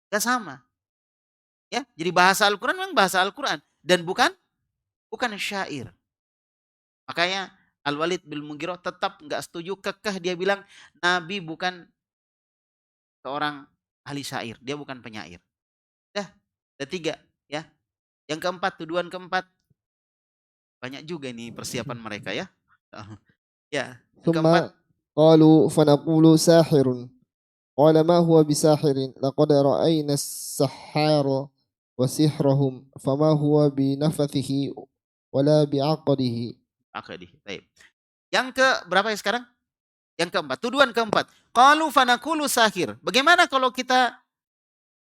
Gak sama. Ya, jadi bahasa Al-Quran memang bahasa Al-Quran. Dan bukan syair. Makanya Al-Walid bin Mughirah tetap nggak setuju, kekeh dia bilang Nabi bukan seorang ahli syair, dia bukan penyair. Ada tiga ya. Yang keempat, tuduhan keempat. Banyak juga ini persiapan mereka ya. Ya, yang ثم keempat. قالوا فنقول ساحر قال ما هو بساحر لقد رأينا السحار وسحرهم فما هو بنفثه ولا بعقده. Aqdi. Baik. Yang ke berapa ya sekarang? Yang keempat, tuduhan keempat. Qalu fanaqulu sahir. Bagaimana kalau kita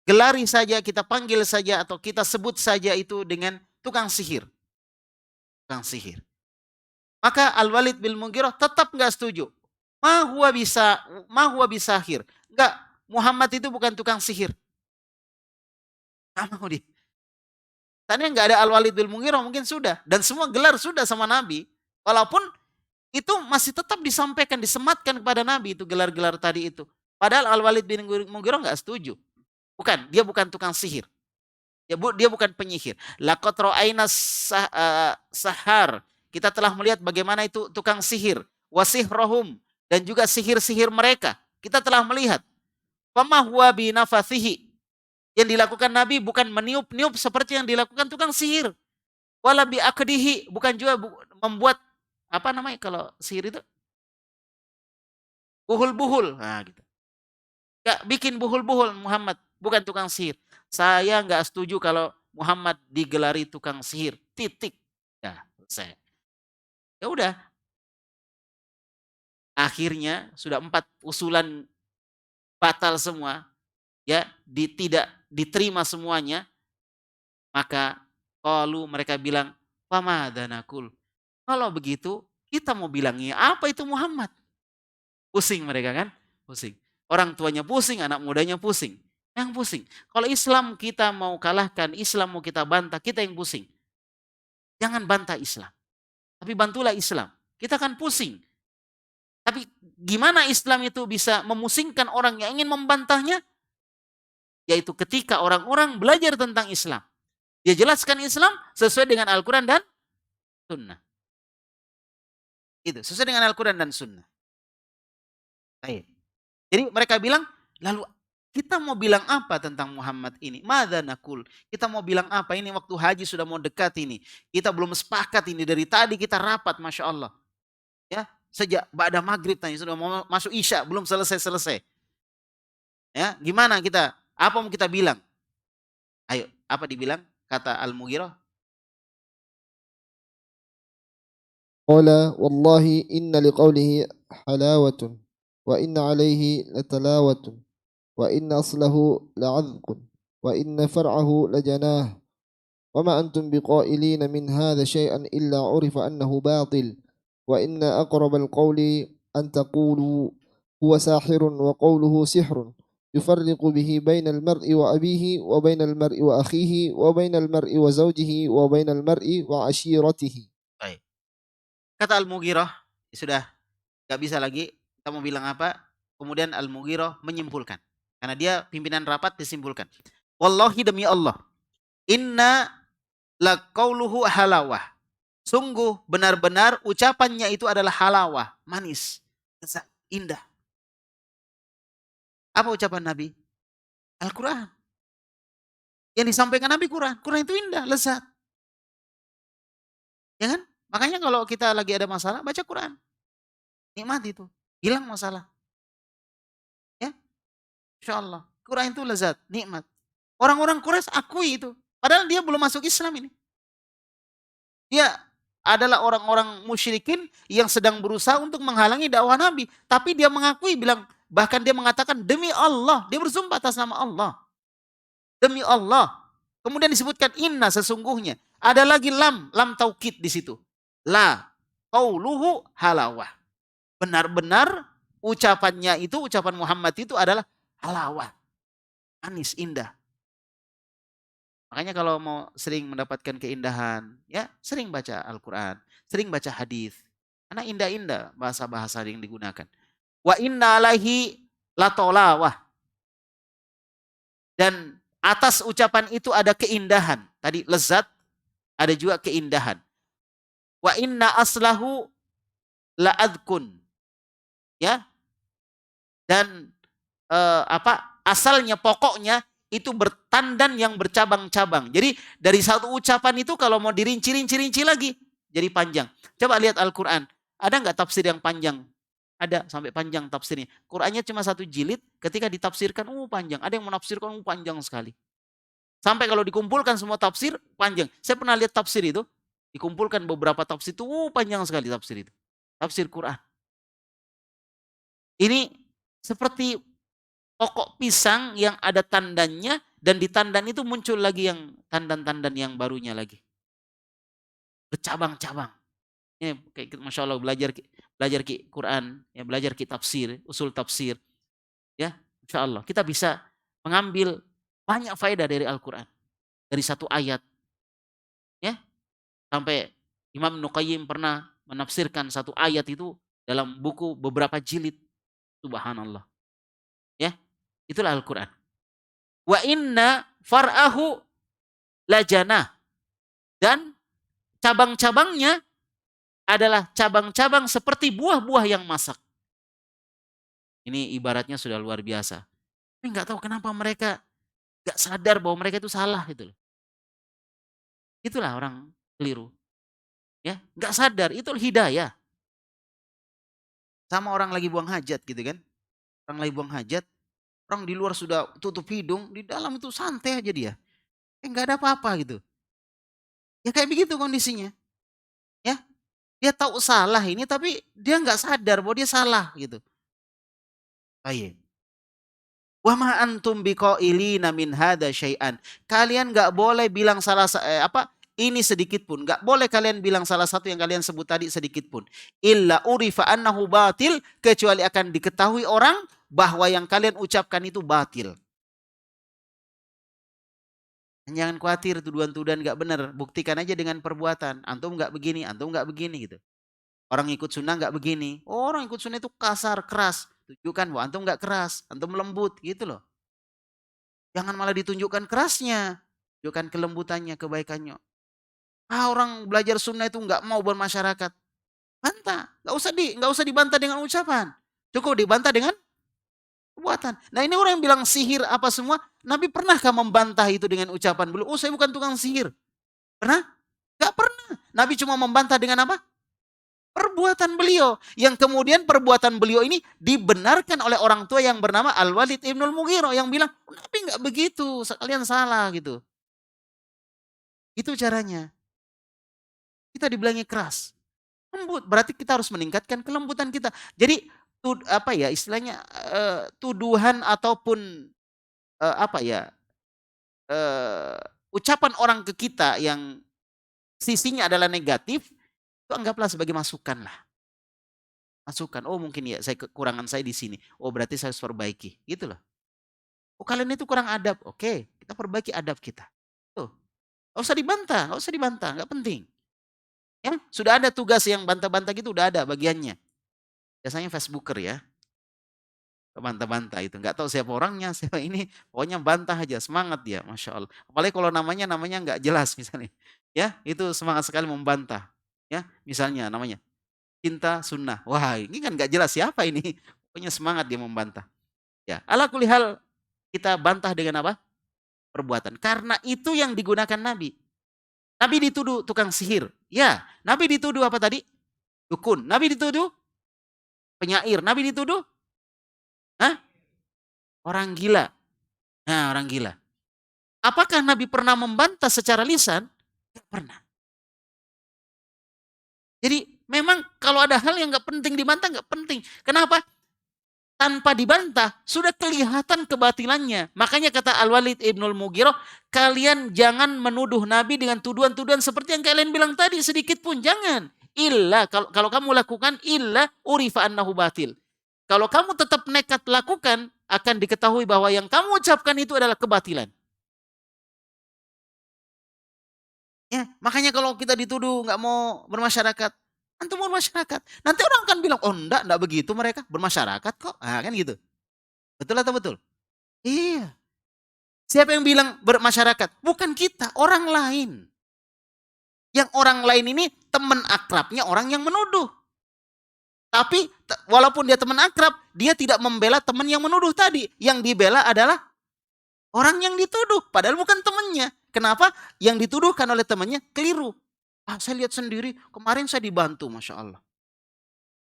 gelari saja, kita panggil saja atau kita sebut saja itu dengan tukang sihir? Tukang sihir. Maka Al-Walid bin Mughirah tetap enggak setuju. Ma huwa bisahir. Enggak, Muhammad itu bukan tukang sihir. Enggak mau dia. Tadinya enggak ada Al-Walid bin Mughirah mungkin sudah. Dan semua gelar sudah sama Nabi. Walaupun itu masih tetap disampaikan, disematkan kepada Nabi itu gelar-gelar tadi itu. Padahal Al-Walid bin Mughirah enggak setuju. Bukan, dia bukan tukang sihir. Dia bukan penyihir. Laqad ra'ayna sahar. Kita telah melihat bagaimana itu tukang sihir. Wasihrahum. Dan juga sihir-sihir mereka. Kita telah melihat. Fama huwa binafathihi. Yang dilakukan Nabi bukan meniup-niup seperti yang dilakukan tukang sihir. Wala bi'aqdihi. Bukan juga membuat, apa namanya kalau sihir itu? Buhul-buhul. Nah, gitu. Gak bikin buhul-buhul Muhammad. Bukan tukang sihir. Saya nggak setuju kalau Muhammad digelari tukang sihir. Titik. Ya, selesai. Ya udah. Akhirnya sudah 4 usulan batal semua. Ya, tidak diterima semuanya. Maka qalu mereka bilang, "Famadanakul." Kalau begitu, kita mau bilangnya apa itu Muhammad? Pusing mereka kan? Pusing. Orang tuanya pusing, anak mudanya pusing. Yang pusing. Kalau Islam kita mau kalahkan, Islam mau kita bantah, kita yang pusing. Jangan bantah Islam. Tapi bantulah Islam. Kita kan pusing. Tapi gimana Islam itu bisa memusingkan orang yang ingin membantahnya? Yaitu ketika orang-orang belajar tentang Islam. Dia jelaskan Islam sesuai dengan Al-Quran dan Sunnah. Itu, sesuai dengan Al-Quran dan Sunnah. Baik. Jadi mereka bilang, lalu kita mau bilang apa tentang Muhammad ini? Madza naqul? Kita mau bilang apa? Ini waktu haji sudah mau dekat ini. Kita belum sepakat ini. Dari tadi kita rapat, Masya Allah. Ya, sejak ba'da maghrib tadi sudah mau masuk isya, belum selesai-selesai. Ya, gimana kita? Apa mau kita bilang? Ayo, apa dibilang? Kata Al-Mughirah. Qala wallahi inna liqawlihi halawatun wa inna alayhi latalawatun wa inna aslahu la'adhqun wa inna far'ahu lajanah wa ma antum biqailina min hadha shay'an illa urifa annahu batil wa inna aqrabal qawli an taqulu huwa sahirun wa qawluhu sihrun yufarriqu bihi bainal mar'i wa abihi wa bainal mar'i wa akhihi wa bainal mar'i wa zawjihi wa bainal mar'i wa ashiratihi. Baik. Kata Al-Mughirah, sudah gak bisa lagi, kita mau bilang apa? Kemudian Al-Mughirah menyimpulkan. Karena dia pimpinan rapat disimpulkan. Wallahi demi Allah, inna laqauluhu halawah. Sungguh benar-benar ucapannya itu adalah halawah, manis, lezat, indah. Apa ucapan Nabi? Al-Quran. Yang disampaikan Nabi Quran. Quran itu indah, lezat. Ya kan? Makanya kalau kita lagi ada masalah, baca Quran. Nikmati itu. Hilang masalah. Ya, Insya Allah. Quran itu lezat, nikmat. Orang-orang Quraisy akui itu. Padahal dia belum masuk Islam ini. Dia adalah orang-orang musyrikin yang sedang berusaha untuk menghalangi dakwah Nabi. Tapi dia mengakui, bahkan dia mengatakan, demi Allah. Dia bersumpah atas nama Allah. Demi Allah. Kemudian disebutkan inna sesungguhnya. Ada lagi lam taukid di situ. La qauluhu halawah. Benar-benar ucapannya itu, ucapan Muhammad itu adalah halawah. Manis, indah. Makanya kalau mau sering mendapatkan keindahan, ya sering baca Al-Quran, sering baca hadis. Karena indah-indah bahasa-bahasa yang digunakan. Wa inna alaihi latolawah. Dan atas ucapan itu ada keindahan. Tadi lezat, ada juga keindahan. Wa inna aslahu la'adkun. Ya. Dan asalnya, pokoknya itu bertandan yang bercabang-cabang. Jadi dari satu ucapan itu kalau mau dirinci lagi, jadi panjang. Coba lihat Al-Quran. Ada nggak tafsir yang panjang? Ada, sampai panjang tafsirnya. Qurannya cuma 1 jilid, ketika ditafsirkan, panjang. Ada yang menafsirkan, panjang sekali. Sampai kalau dikumpulkan semua tafsir, panjang. Saya pernah lihat tafsir itu, Dikumpulkan beberapa tafsir itu, panjang sekali tafsir itu. Tafsir Quran. Ini seperti pokok pisang yang ada tandannya dan di tandan itu muncul lagi yang tandan-tandan yang barunya lagi. Bercabang-cabang. Ini kayak Masya Allah belajar belajar Quran, ya, belajar tafsir, usul tafsir. Ya, Insya Allah kita bisa mengambil banyak faedah dari Al-Quran. Dari satu ayat. Ya, sampai Imam Nuqayyim pernah menafsirkan satu ayat itu dalam buku beberapa jilid. Subhanallah. Ya, itulah Al-Quran. Wa inna far'ahu lajana. Dan cabang-cabangnya adalah cabang-cabang seperti buah-buah yang masak. Ini ibaratnya sudah luar biasa. Tapi nggak tahu kenapa mereka nggak sadar bahwa mereka itu salah gitu loh. Itulah orang keliru. Ya, nggak sadar itu hidayah. Sama orang lagi buang hajat gitu kan. Orang lagi buang hajat, orang di luar sudah tutup hidung, di dalam itu santai aja dia. Nggak ada apa-apa gitu. Ya kayak begitu kondisinya. Ya, dia tahu salah ini tapi dia nggak sadar bahwa dia salah gitu. Baik. Wa ma antum biqailina min hada syai'an. Kalian nggak boleh bilang ini sedikit pun. Nggak boleh kalian bilang salah satu yang kalian sebut tadi sedikit pun. Illa urifa annahu batil, kecuali akan diketahui orang bahwa yang kalian ucapkan itu batil. Jangan khawatir tuduhan-tuduhan nggak benar. Buktikan aja dengan perbuatan. Antum nggak begini, antum nggak begini gitu. Orang ikut sunnah nggak begini. Oh, orang ikut sunnah itu kasar, keras. Tunjukkan bahwa antum nggak keras, antum lembut gitu loh. Jangan malah ditunjukkan kerasnya. Tunjukkan kelembutannya, kebaikannya. Orang belajar sunnah itu nggak mau bermasyarakat. Bantah. Nggak usah dibantah dengan ucapan. Cukup dibantah dengan perbuatan. Nah ini orang yang bilang sihir apa semua. Nabi pernahkah membantah itu dengan ucapan? Belum. Oh saya bukan tukang sihir. Pernah? Nggak pernah. Nabi cuma membantah dengan apa? Perbuatan beliau. Yang kemudian perbuatan beliau ini dibenarkan oleh orang tua yang bernama Al-Walid Ibnul Mughirah. Yang bilang, Nabi nggak begitu. Kalian salah gitu. Itu caranya. Kita dibilangi keras. Lembut. Berarti kita harus meningkatkan kelembutan kita. Jadi istilahnya tuduhan ataupun ucapan orang ke kita yang sisinya adalah negatif, itu anggaplah sebagai masukan lah. Masukan. Oh mungkin ya kekurangan saya di sini. Oh berarti saya harus perbaiki. Gitu loh. Oh kalian itu kurang adab. Oke, kita perbaiki adab kita. Tuh. Nggak usah dibantah, nggak usah dibantah, nggak penting. Ya, sudah ada tugas yang bantah-bantah gitu, udah ada bagiannya. Biasanya Facebooker ya. Bantah-bantah itu. Nggak tahu siapa orangnya, siapa ini. Pokoknya bantah aja, semangat dia. Masya Allah. Apalagi kalau namanya nggak jelas misalnya. Ya, itu semangat sekali membantah. Ya, misalnya namanya Cinta Sunnah. Wah, ini kan nggak jelas siapa ini. Pokoknya semangat dia membantah. Ya, ala kulli hal kita bantah dengan apa? Perbuatan. Karena itu yang digunakan Nabi. Nabi dituduh tukang sihir. Ya, Nabi dituduh apa tadi? Dukun. Nabi dituduh penyair. Nabi dituduh orang gila. Nah, orang gila. Apakah Nabi pernah membantah secara lisan? Tidak pernah. Jadi memang kalau ada hal yang nggak penting dibantah, nggak penting. Kenapa? Tanpa dibantah, sudah kelihatan kebatilannya. Makanya kata Al-Walid Ibnul Mughirah, kalian jangan menuduh Nabi dengan tuduhan-tuduhan seperti yang kalian bilang tadi, sedikit pun. Jangan. Kalau kamu lakukan, urifa annahu batil. Kalau kamu tetap nekat lakukan, akan diketahui bahwa yang kamu ucapkan itu adalah kebatilan. Ya, makanya kalau kita dituduh nggak mau bermasyarakat, antum bermasyarakat. Nanti orang akan bilang, oh enggak begitu mereka bermasyarakat kok. Nah, kan gitu. Betul atau betul? Iya. Siapa yang bilang bermasyarakat? Bukan kita, orang lain. Yang orang lain ini teman akrabnya orang yang menuduh. Tapi walaupun dia teman akrab, dia tidak membela teman yang menuduh tadi. Yang dibela adalah orang yang dituduh. Padahal bukan temannya. Kenapa? Yang dituduhkan oleh temannya keliru. Saya lihat sendiri, kemarin saya dibantu, Masya Allah.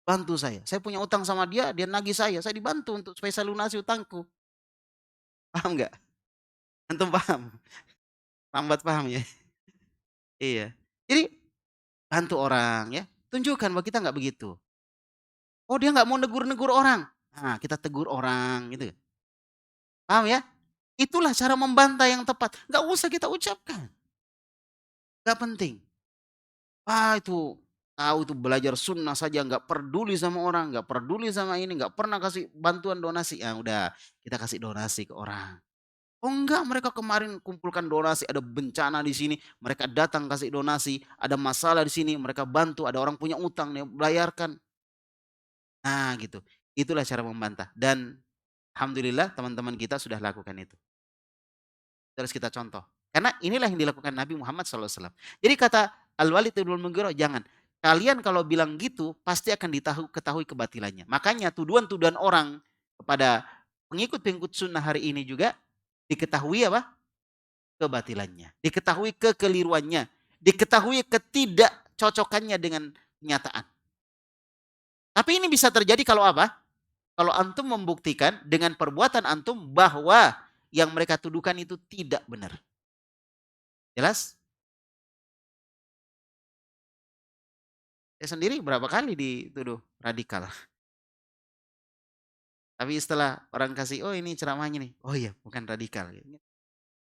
Bantu saya. Saya punya utang sama dia, dia nagih saya dibantu untuk supaya saya lunasi utangku. Paham nggak? Antum paham? Lambat paham ya? Iya. Jadi bantu orang ya. Tunjukkan bahwa kita nggak begitu. Oh dia nggak mau negur-negur orang. Nah kita tegur orang gitu. Paham ya? Itulah cara membantah yang tepat. Nggak usah kita ucapkan. Nggak penting. Itu tahu itu belajar sunnah saja nggak peduli sama orang, nggak peduli sama ini, nggak pernah kasih bantuan donasi. Ya udah kita kasih donasi ke orang. Oh enggak, mereka kemarin kumpulkan donasi, ada bencana di sini, mereka datang kasih donasi, ada masalah di sini, mereka bantu, ada orang punya utang nih, bayarkan. Nah gitu, itulah cara membantah. Dan alhamdulillah teman-teman kita sudah lakukan itu. Terus kita contoh. Karena inilah yang dilakukan Nabi Muhammad SAW. Jadi kata Al-Walid bin Mughirah, jangan. Kalian kalau bilang gitu, pasti akan ketahui kebatilannya. Makanya tuduhan-tuduhan orang kepada pengikut-pengikut sunnah hari ini juga diketahui apa? Kebatilannya. Diketahui kekeliruannya. Diketahui ketidakcocokannya dengan kenyataan. Tapi ini bisa terjadi kalau apa? Kalau antum membuktikan dengan perbuatan antum bahwa yang mereka tuduhkan itu tidak benar. Jelas? Saya sendiri berapa kali dituduh radikal. Tapi setelah orang kasih, oh ini ceramahnya nih. Oh iya, bukan radikal.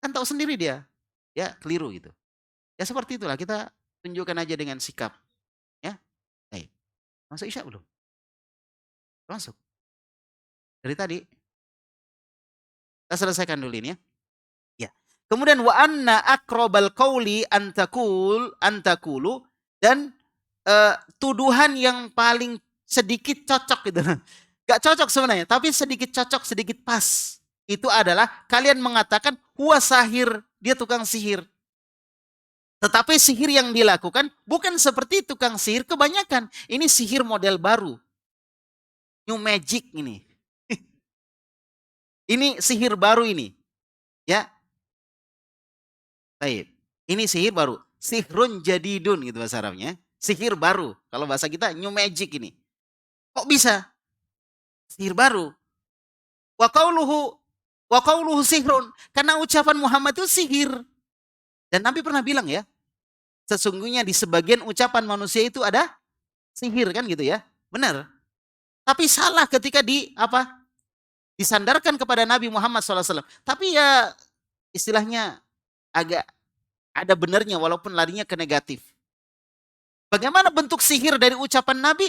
Kan tahu sendiri dia. Ya keliru gitu. Ya seperti itulah, kita tunjukkan aja dengan sikap. Ya, baik. Masuk isya belum? Masuk. Dari tadi. Kita selesaikan dulu ini ya. Ya. Kemudian wa anna aqrabal qauli antakulu dan tuduhan yang paling sedikit cocok gitu. Gak cocok sebenarnya, tapi sedikit cocok, sedikit pas. Itu adalah kalian mengatakan huwa sahir, dia tukang sihir. Tetapi sihir yang dilakukan bukan seperti tukang sihir kebanyakan. Ini sihir model baru. New magic ini. Ini sihir baru ini. Ya. Baik. Ini sihir baru. Sihrun jadidun gitu bahasa Arabnya. Sihir baru. Kalau bahasa kita new magic ini. Kok bisa? Sihir baru. Wa qauluhu sihrun. Karena ucapan Muhammad itu sihir. Dan Nabi pernah bilang ya, sesungguhnya di sebagian ucapan manusia itu ada sihir kan gitu ya. Benar. Tapi salah ketika disandarkan kepada Nabi Muhammad SAW. Tapi ya istilahnya agak ada benarnya walaupun larinya ke negatif. Bagaimana bentuk sihir dari ucapan Nabi?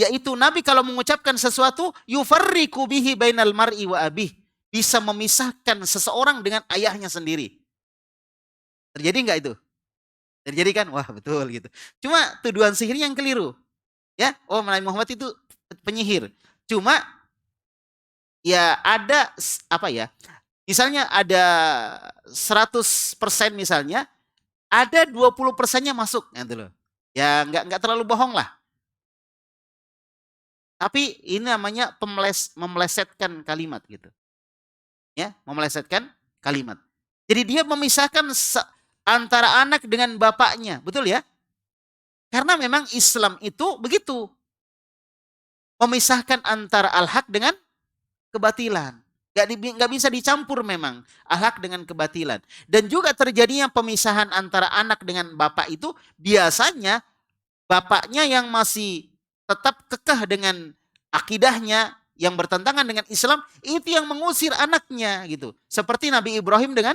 Yaitu Nabi kalau mengucapkan sesuatu, yufarriqu bihi bainal mar'i wa abih. Bisa memisahkan seseorang dengan ayahnya sendiri. Terjadi nggak itu? Terjadi kan? Wah betul gitu. Cuma tuduhan sihirnya yang keliru. Ya, oh Nabi Muhammad itu penyihir. Cuma ya ada apa ya? Misalnya ada 100% misalnya, ada 20%-nya masuk gitu loh. Ya nggak terlalu bohong lah. Tapi ini namanya memelesetkan kalimat gitu. Ya, memelesetkan kalimat. Jadi dia memisahkan antara anak dengan bapaknya, betul ya? Karena memang Islam itu begitu. Memisahkan antara al-haq dengan kebatilan. Gak bisa dicampur memang al-haq dengan kebatilan. Dan juga terjadinya pemisahan antara anak dengan bapak itu biasanya bapaknya yang masih tetap kekeh dengan akidahnya yang bertentangan dengan Islam, itu yang mengusir anaknya gitu. Seperti Nabi Ibrahim dengan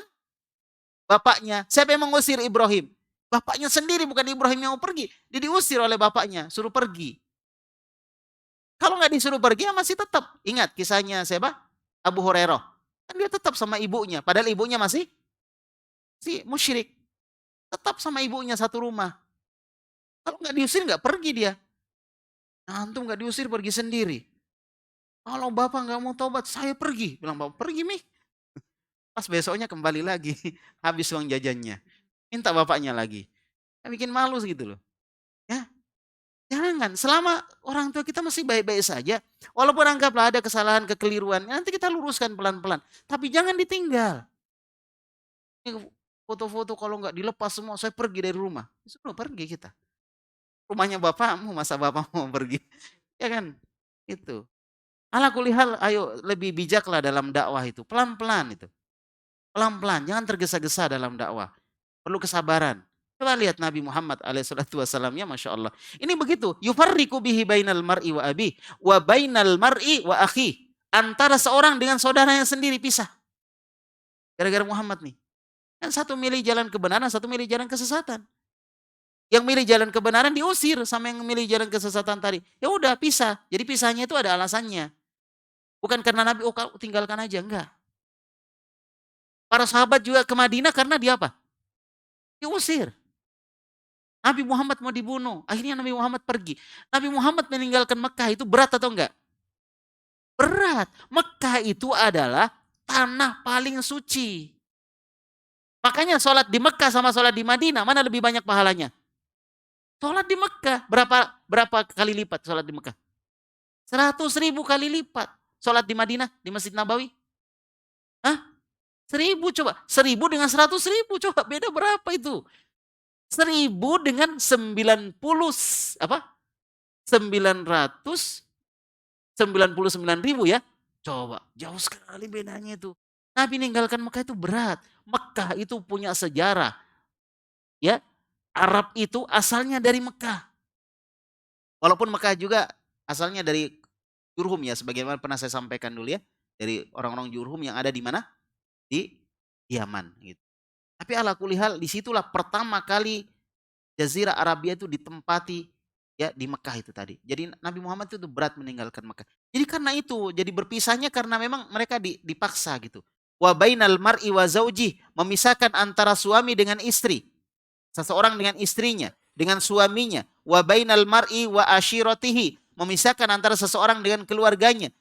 bapaknya. Siapa yang mengusir Ibrahim? Bapaknya sendiri, bukan Ibrahim yang mau pergi. Dia diusir oleh bapaknya, suruh pergi. Kalau nggak disuruh pergi, ya masih tetap. Ingat kisahnya siapa? Abu Hurairah. Kan dia tetap sama ibunya. Padahal ibunya masih musyrik. Tetap sama ibunya satu rumah. Kalau nggak diusir, nggak pergi dia. Nah, antum nggak diusir, pergi sendiri. Kalau bapak nggak mau tobat, saya pergi. Bilang bapak pergi Mi. Pas besoknya kembali lagi. Habis uang jajannya. Minta bapaknya lagi. Ya, bikin malu gitu loh. Ya, jangan. Selama orang tua kita masih baik-baik saja. Walaupun anggaplah ada kesalahan, kekeliruan. Nanti kita luruskan pelan-pelan. Tapi jangan ditinggal. Foto-foto kalau nggak dilepas semua, saya pergi dari rumah. Sudah pergi kita. Rumahnya bapakmu, masa bapak mau pergi? Ya kan? Itu. Ala kulihal, ayo lebih bijaklah dalam dakwah itu. Pelan-pelan itu. Pelan-pelan, jangan tergesa-gesa dalam dakwah. Perlu kesabaran. Coba lihat Nabi Muhammad alaihissalatu wassalamnya, Masya Allah. Ini begitu. Yufarriku bihi bainal mar'i wa abi, wa bainal mar'i wa akhi. Antara seorang dengan saudaranya sendiri pisah. Gara-gara Muhammad nih. Kan satu milih jalan kebenaran, satu milih jalan kesesatan. Yang milih jalan kebenaran diusir sama yang milih jalan kesesatan tadi. Ya udah pisah. Jadi pisahnya itu ada alasannya. Bukan karena Nabi, oh tinggalkan aja. Enggak. Para sahabat juga ke Madinah karena dia apa? Diusir. Nabi Muhammad mau dibunuh. Akhirnya Nabi Muhammad pergi. Nabi Muhammad meninggalkan Mekah itu berat atau enggak? Berat. Mekah itu adalah tanah paling suci. Makanya sholat di Mekah sama sholat di Madinah, mana lebih banyak pahalanya? Sholat di Mekah. Berapa kali lipat sholat di Mekah? 100.000 kali lipat. Sholat di Madinah, di Masjid Nabawi. Hah? 1.000 coba. 1.000 dengan 100.000 coba. Beda berapa itu? 1.000 dengan 90 apa? 999.000 ya. Coba, jauh sekali bedanya itu. Nabi ninggalkan Mekah itu berat. Mekah itu punya sejarah. Ya, Arab itu asalnya dari Mekah. Walaupun Mekah juga asalnya dari Jurhum ya, sebagaimana pernah saya sampaikan dulu ya, dari orang-orang Jurhum yang ada di mana? Di Yaman gitu. Tapi ala kulihal disitulah pertama kali Jazirah Arabia itu ditempati ya di Mekah itu tadi. Jadi Nabi Muhammad itu berat meninggalkan Mekah. Jadi karena itu, jadi berpisahnya karena memang mereka dipaksa gitu. Wa bainal mar'i wa zauji, memisahkan antara suami dengan istri. Seseorang dengan istrinya, dengan suaminya. Wa bainal mar'i wa ashiratihi, memisahkan antara seseorang dengan keluarganya.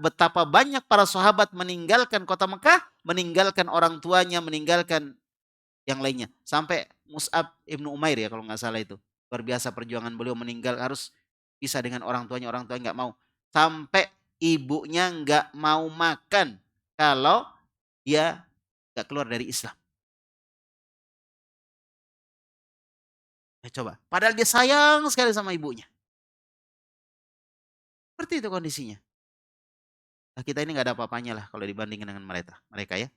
Betapa banyak para sahabat meninggalkan kota Mekah, meninggalkan orang tuanya, meninggalkan yang lainnya. Sampai Mus'ab ibnu Umair ya kalau nggak salah itu. Luar biasa perjuangan beliau, meninggal harus pisah dengan orang tuanya nggak mau. Sampai ibunya nggak mau makan kalau dia nggak keluar dari Islam. Ya, coba. Padahal dia sayang sekali sama ibunya. Seperti itu kondisinya. Nah, kita ini nggak ada apa-apanya lah kalau dibandingkan dengan mereka ya.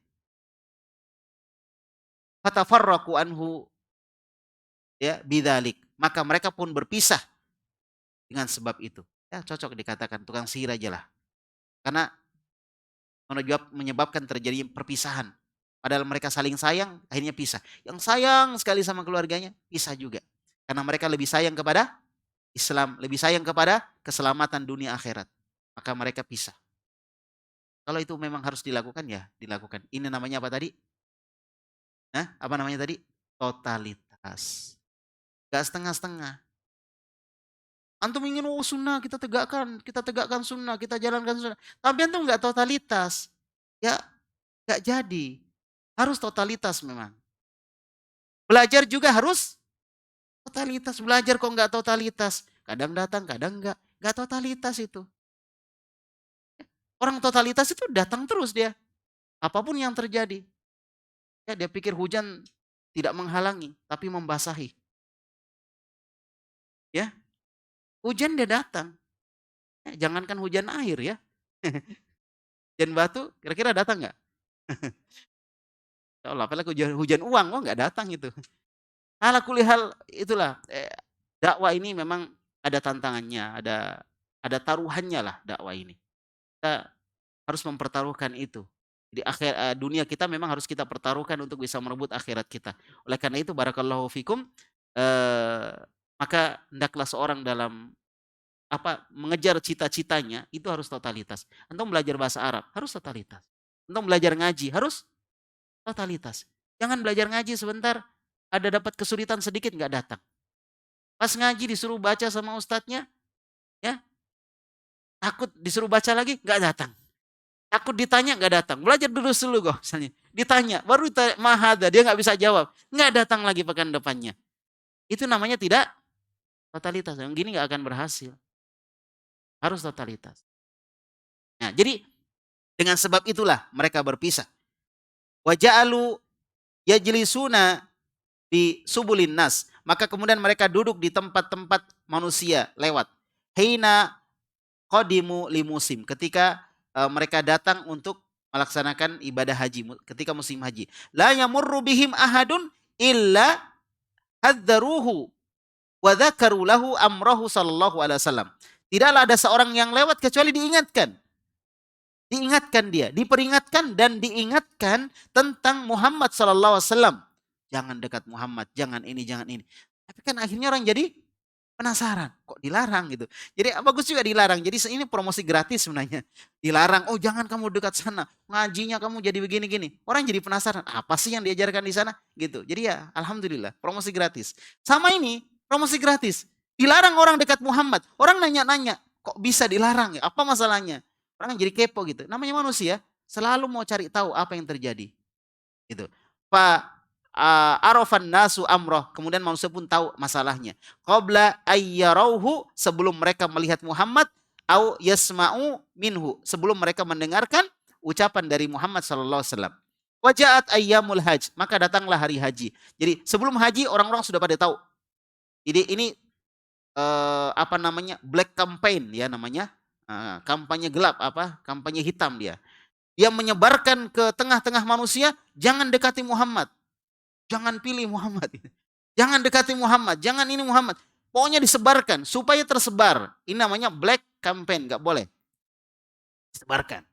Fatafarraqu anhu ya bidzalik. Maka mereka pun berpisah dengan sebab itu. Ya cocok dikatakan tukang sihir aja lah. Karena menyebabkan terjadi perpisahan. Padahal mereka saling sayang, akhirnya pisah. Yang sayang sekali sama keluarganya, pisah juga. Karena mereka lebih sayang kepada Islam, lebih sayang kepada keselamatan dunia akhirat. Maka mereka pisah. Kalau itu memang harus dilakukan, ya dilakukan. Ini namanya apa tadi? Nah, apa namanya tadi? Totalitas. Gak setengah-setengah. Antum ingin sunnah kita tegakkan sunnah, kita jalankan sunnah. Tapi antum nggak totalitas, ya nggak jadi. Harus totalitas memang. Belajar juga harus totalitas. Belajar kok nggak totalitas, kadang datang, kadang nggak totalitas itu. Orang totalitas itu datang terus dia, apapun yang terjadi. Ya dia pikir hujan tidak menghalangi, tapi membasahi. Ya, hujan dia datang. Jangankan hujan air ya. Hujan batu kira-kira datang nggak? Allah, apalagi hujan uang, nggak datang itu. Ala kulihal itulah dakwah ini memang ada tantangannya, ada taruhannya lah dakwah ini. Kita harus mempertaruhkan itu. Di akhir dunia kita memang harus kita pertaruhkan untuk bisa merebut akhirat kita. Oleh karena itu barakallahu fikum, maka hendaklah seorang dalam mengejar cita-citanya itu harus totalitas. Antum belajar bahasa Arab harus totalitas. Antum belajar ngaji harus totalitas. Jangan belajar ngaji sebentar, ada dapat kesulitan sedikit nggak datang. Pas ngaji disuruh baca sama ustadznya, ya takut disuruh baca lagi nggak datang. Takut ditanya nggak datang. Belajar dulu kok misalnya. Ditanya, baru mahada dia nggak bisa jawab, nggak datang lagi pekan depannya. Itu namanya tidak totalitas. Yang gini nggak akan berhasil. Harus totalitas. Nah, jadi dengan sebab itulah mereka berpisah. Wa ja'alu yajlisuna di subulin nas. Maka kemudian mereka duduk di tempat-tempat manusia lewat. Hina qadimu li musim. Ketika mereka datang untuk melaksanakan ibadah haji ketika musim haji. La yamurru bihim ahadun illa hadzaruhu wa dzakaru lahu amrahu sallallahu alaihi wasallam. Tidaklah ada seorang yang lewat kecuali diingatkan. Diingatkan dia, diperingatkan dan diingatkan tentang Muhammad sallallahu alaihi wasallam. Jangan dekat Muhammad, jangan ini, jangan ini. Tapi kan akhirnya orang jadi penasaran, kok dilarang gitu. Jadi bagus juga dilarang. Jadi ini promosi gratis sebenarnya. Dilarang, oh jangan kamu dekat sana, ngajinya kamu jadi begini-gini. Orang jadi penasaran, apa sih yang diajarkan di sana gitu. Jadi ya alhamdulillah, promosi gratis. Sama ini, promosi gratis. Dilarang orang dekat Muhammad. Orang nanya-nanya, kok bisa dilarang ya? Apa masalahnya? Orang jadi kepo gitu. Namanya manusia, selalu mau cari tahu apa yang terjadi. Gitu. Pak arafan nasu amroh, kemudian manusia pun tahu masalahnya. Qabla ayyarauhu, sebelum mereka melihat Muhammad, au yasma'u minhu, sebelum mereka mendengarkan ucapan dari Muhammad sallallahu alaihi wasallam. Wajaat ayyamul hajj, maka datanglah hari haji. Jadi sebelum haji orang-orang sudah pada tahu. Jadi ini apa namanya? Black campaign ya namanya. Kampanye gelap, kampanye hitam dia. Dia menyebarkan ke tengah-tengah manusia, jangan dekati Muhammad. Jangan pilih Muhammad. Jangan dekati Muhammad, jangan ini Muhammad. Pokoknya disebarkan supaya tersebar. Ini namanya black campaign, enggak boleh. Disebarkan.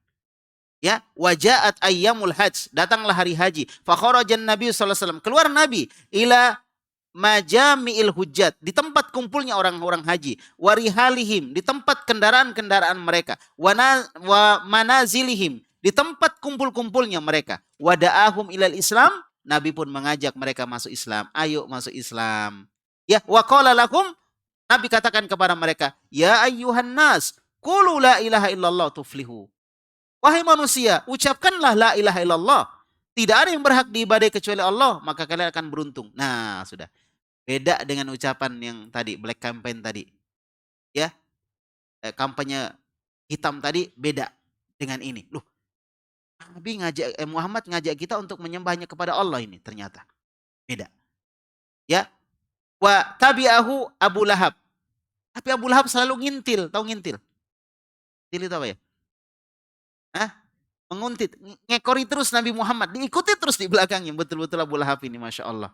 Ya, wajaat ayyamul hajj, datanglah hari haji. Fa kharajan Nabi sallallahu alaihi wasallam, keluar Nabi ila majami'il hujjat, di tempat kumpulnya orang-orang haji, warihalihim, di tempat kendaraan-kendaraan mereka, wa manazilihim, di tempat kumpul-kumpulnya mereka, wada'ahum ilal Islam, Nabi pun mengajak mereka masuk Islam. Ayo masuk Islam. Ya, wa qala lakum, Nabi katakan kepada mereka, ya ayyuhan nas, qulu la ilaha illallah tuflihu. Wahai manusia, ucapkanlah la ilaha illallah. Tidak ada yang berhak diibadai kecuali Allah, maka kalian akan beruntung. Nah, sudah. Beda dengan ucapan yang tadi, black campaign tadi. Ya, kampanye hitam tadi beda dengan ini. Loh, Nabi Muhammad ngajak kita untuk menyembahnya kepada Allah ini ternyata. Beda. Ya. Wa tabi'ahu Abu Lahab. Tapi Abu Lahab selalu ngintil, tahu ngintil? Ngintil itu apa ya? Hah? Menguntit, ngekori terus Nabi Muhammad, diikuti terus di belakangnya. Betul-betul Abu Lahab ini, Masya Allah.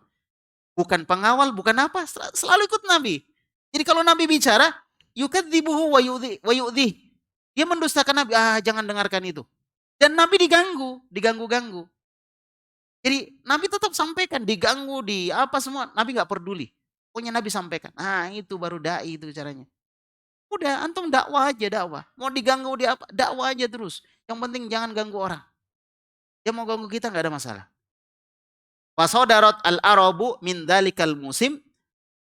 Bukan pengawal, bukan apa, selalu ikut Nabi. Jadi kalau Nabi bicara, yukadzibuhu wa yu'dhi. Dia mendustakan Nabi, jangan dengarkan itu. Dan Nabi diganggu-ganggu. Jadi Nabi tetap sampaikan, diganggu, di apa semua, Nabi nggak peduli. Pokoknya Nabi sampaikan. Itu baru dai itu caranya. Udah, antum dakwah aja, dakwah. Mau diganggu di apa, dakwah aja terus. Yang penting jangan ganggu orang. Dia mau ganggu kita nggak ada masalah. Wasodarat al-arabu min dalikal musim.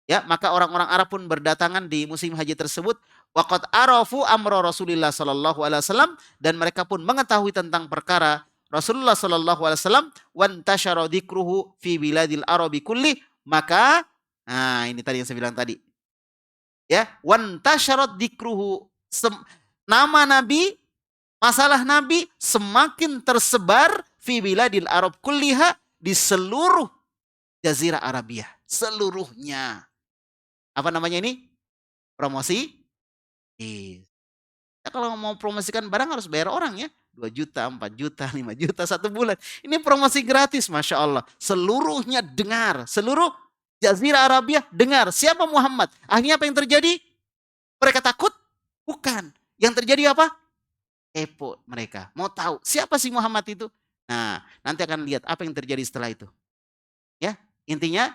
Ya, maka orang-orang Arab pun berdatangan di musim haji tersebut. Waqad arafu amra Rasulillah sallallahu alaihi wasallam, dan mereka pun mengetahui tentang perkara Rasulullah sallallahu alaihi wasallam, wan tasyara dzikruhu fi biladil arabi kulli, maka ini tadi yang saya bilang tadi. Ya, wan tasyara dzikruhu, nama Nabi, masalah Nabi semakin tersebar fi biladil arab kulliha, di seluruh Jazirah Arabia, seluruhnya. Apa namanya ini? Promosi. Ya, kalau mau promosikan barang harus bayar orang ya. 2 juta, 4 juta, 5 juta 1 bulan. Ini promosi gratis, Masya Allah. Seluruhnya dengar, seluruh Jazirah Arabia dengar siapa Muhammad. Akhirnya apa yang terjadi? Mereka takut? Bukan. Yang terjadi apa? Kepo mereka. Mau tahu siapa sih Muhammad itu? Nah, nanti akan lihat apa yang terjadi setelah itu. Ya, intinya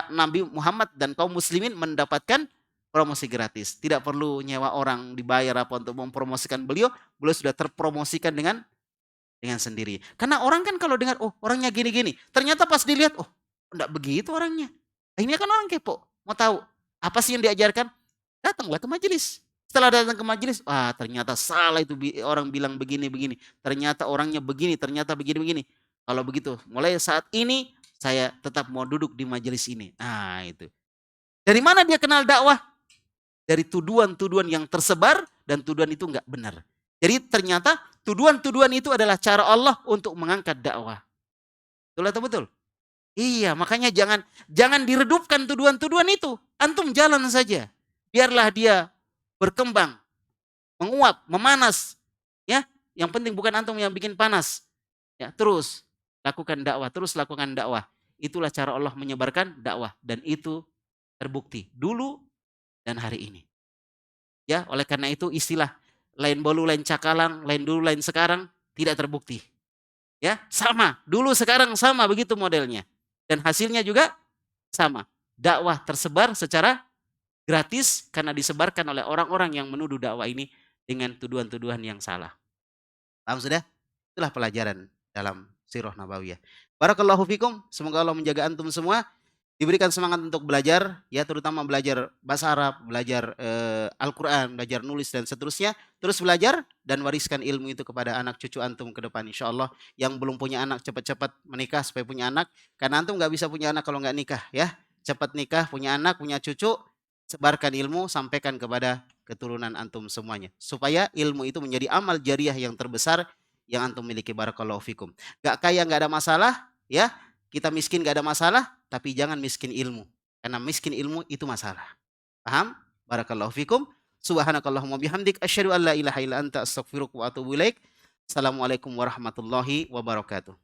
Nabi Muhammad dan kaum muslimin mendapatkan promosi gratis. Tidak perlu nyewa orang dibayar apa untuk mempromosikan beliau. Beliau sudah terpromosikan dengan sendiri. Karena orang kan kalau dengar, oh orangnya gini-gini. Ternyata pas dilihat, oh enggak begitu orangnya. Akhirnya kan orang kepo. Mau tahu apa sih yang diajarkan? Datanglah ke majelis. Setelah datang ke majelis, ternyata salah itu orang bilang begini-begini. Ternyata orangnya begini, ternyata begini-begini. Kalau begitu, mulai saat ini saya tetap mau duduk di majelis ini. Nah, itu. Dari mana dia kenal dakwah? Dari tuduhan-tuduhan yang tersebar, dan tuduhan itu enggak benar. Jadi ternyata tuduhan-tuduhan itu adalah cara Allah untuk mengangkat dakwah. Betul atau betul? Iya, makanya jangan diredupkan tuduhan-tuduhan itu. Antum jalan saja. Biarlah dia berkembang, menguap, memanas. Ya, yang penting bukan antum yang bikin panas. Ya, terus lakukan dakwah, terus lakukan dakwah. Itulah cara Allah menyebarkan dakwah dan itu terbukti dulu dan hari ini. Ya, oleh karena itu istilah lain bolu, lain cakalang, lain dulu, lain sekarang tidak terbukti. Ya, sama. Dulu sekarang sama begitu modelnya. Dan hasilnya juga sama. Dakwah tersebar secara gratis karena disebarkan oleh orang-orang yang menuduh dakwah ini dengan tuduhan-tuduhan yang salah. Paham sudah? Itulah pelajaran dalam Sirah Nabawiyah. Barakallahu fikum, semoga Allah menjaga antum semua, diberikan semangat untuk belajar, ya terutama belajar bahasa Arab, belajar Al-Quran, belajar nulis dan seterusnya. Terus belajar dan wariskan ilmu itu kepada anak cucu antum ke depan insya Allah. Yang belum punya anak cepat-cepat menikah supaya punya anak. Karena antum nggak bisa punya anak kalau nggak nikah ya. Cepat nikah, punya anak, punya cucu, sebarkan ilmu, sampaikan kepada keturunan antum semuanya. Supaya ilmu itu menjadi amal jariah yang terbesar yang antum miliki. Barakallahu fikum. Gak kaya gak ada masalah, ya. Kita miskin gak ada masalah, tapi jangan miskin ilmu. Karena miskin ilmu itu masalah. Paham? Barakallahu fikum. Subhanakallahumma bihamdik. Asyhadu an la ilaha illa anta astaghfiruka wa atubu ilaik. Assalamualaikum warahmatullahi wabarakatuh.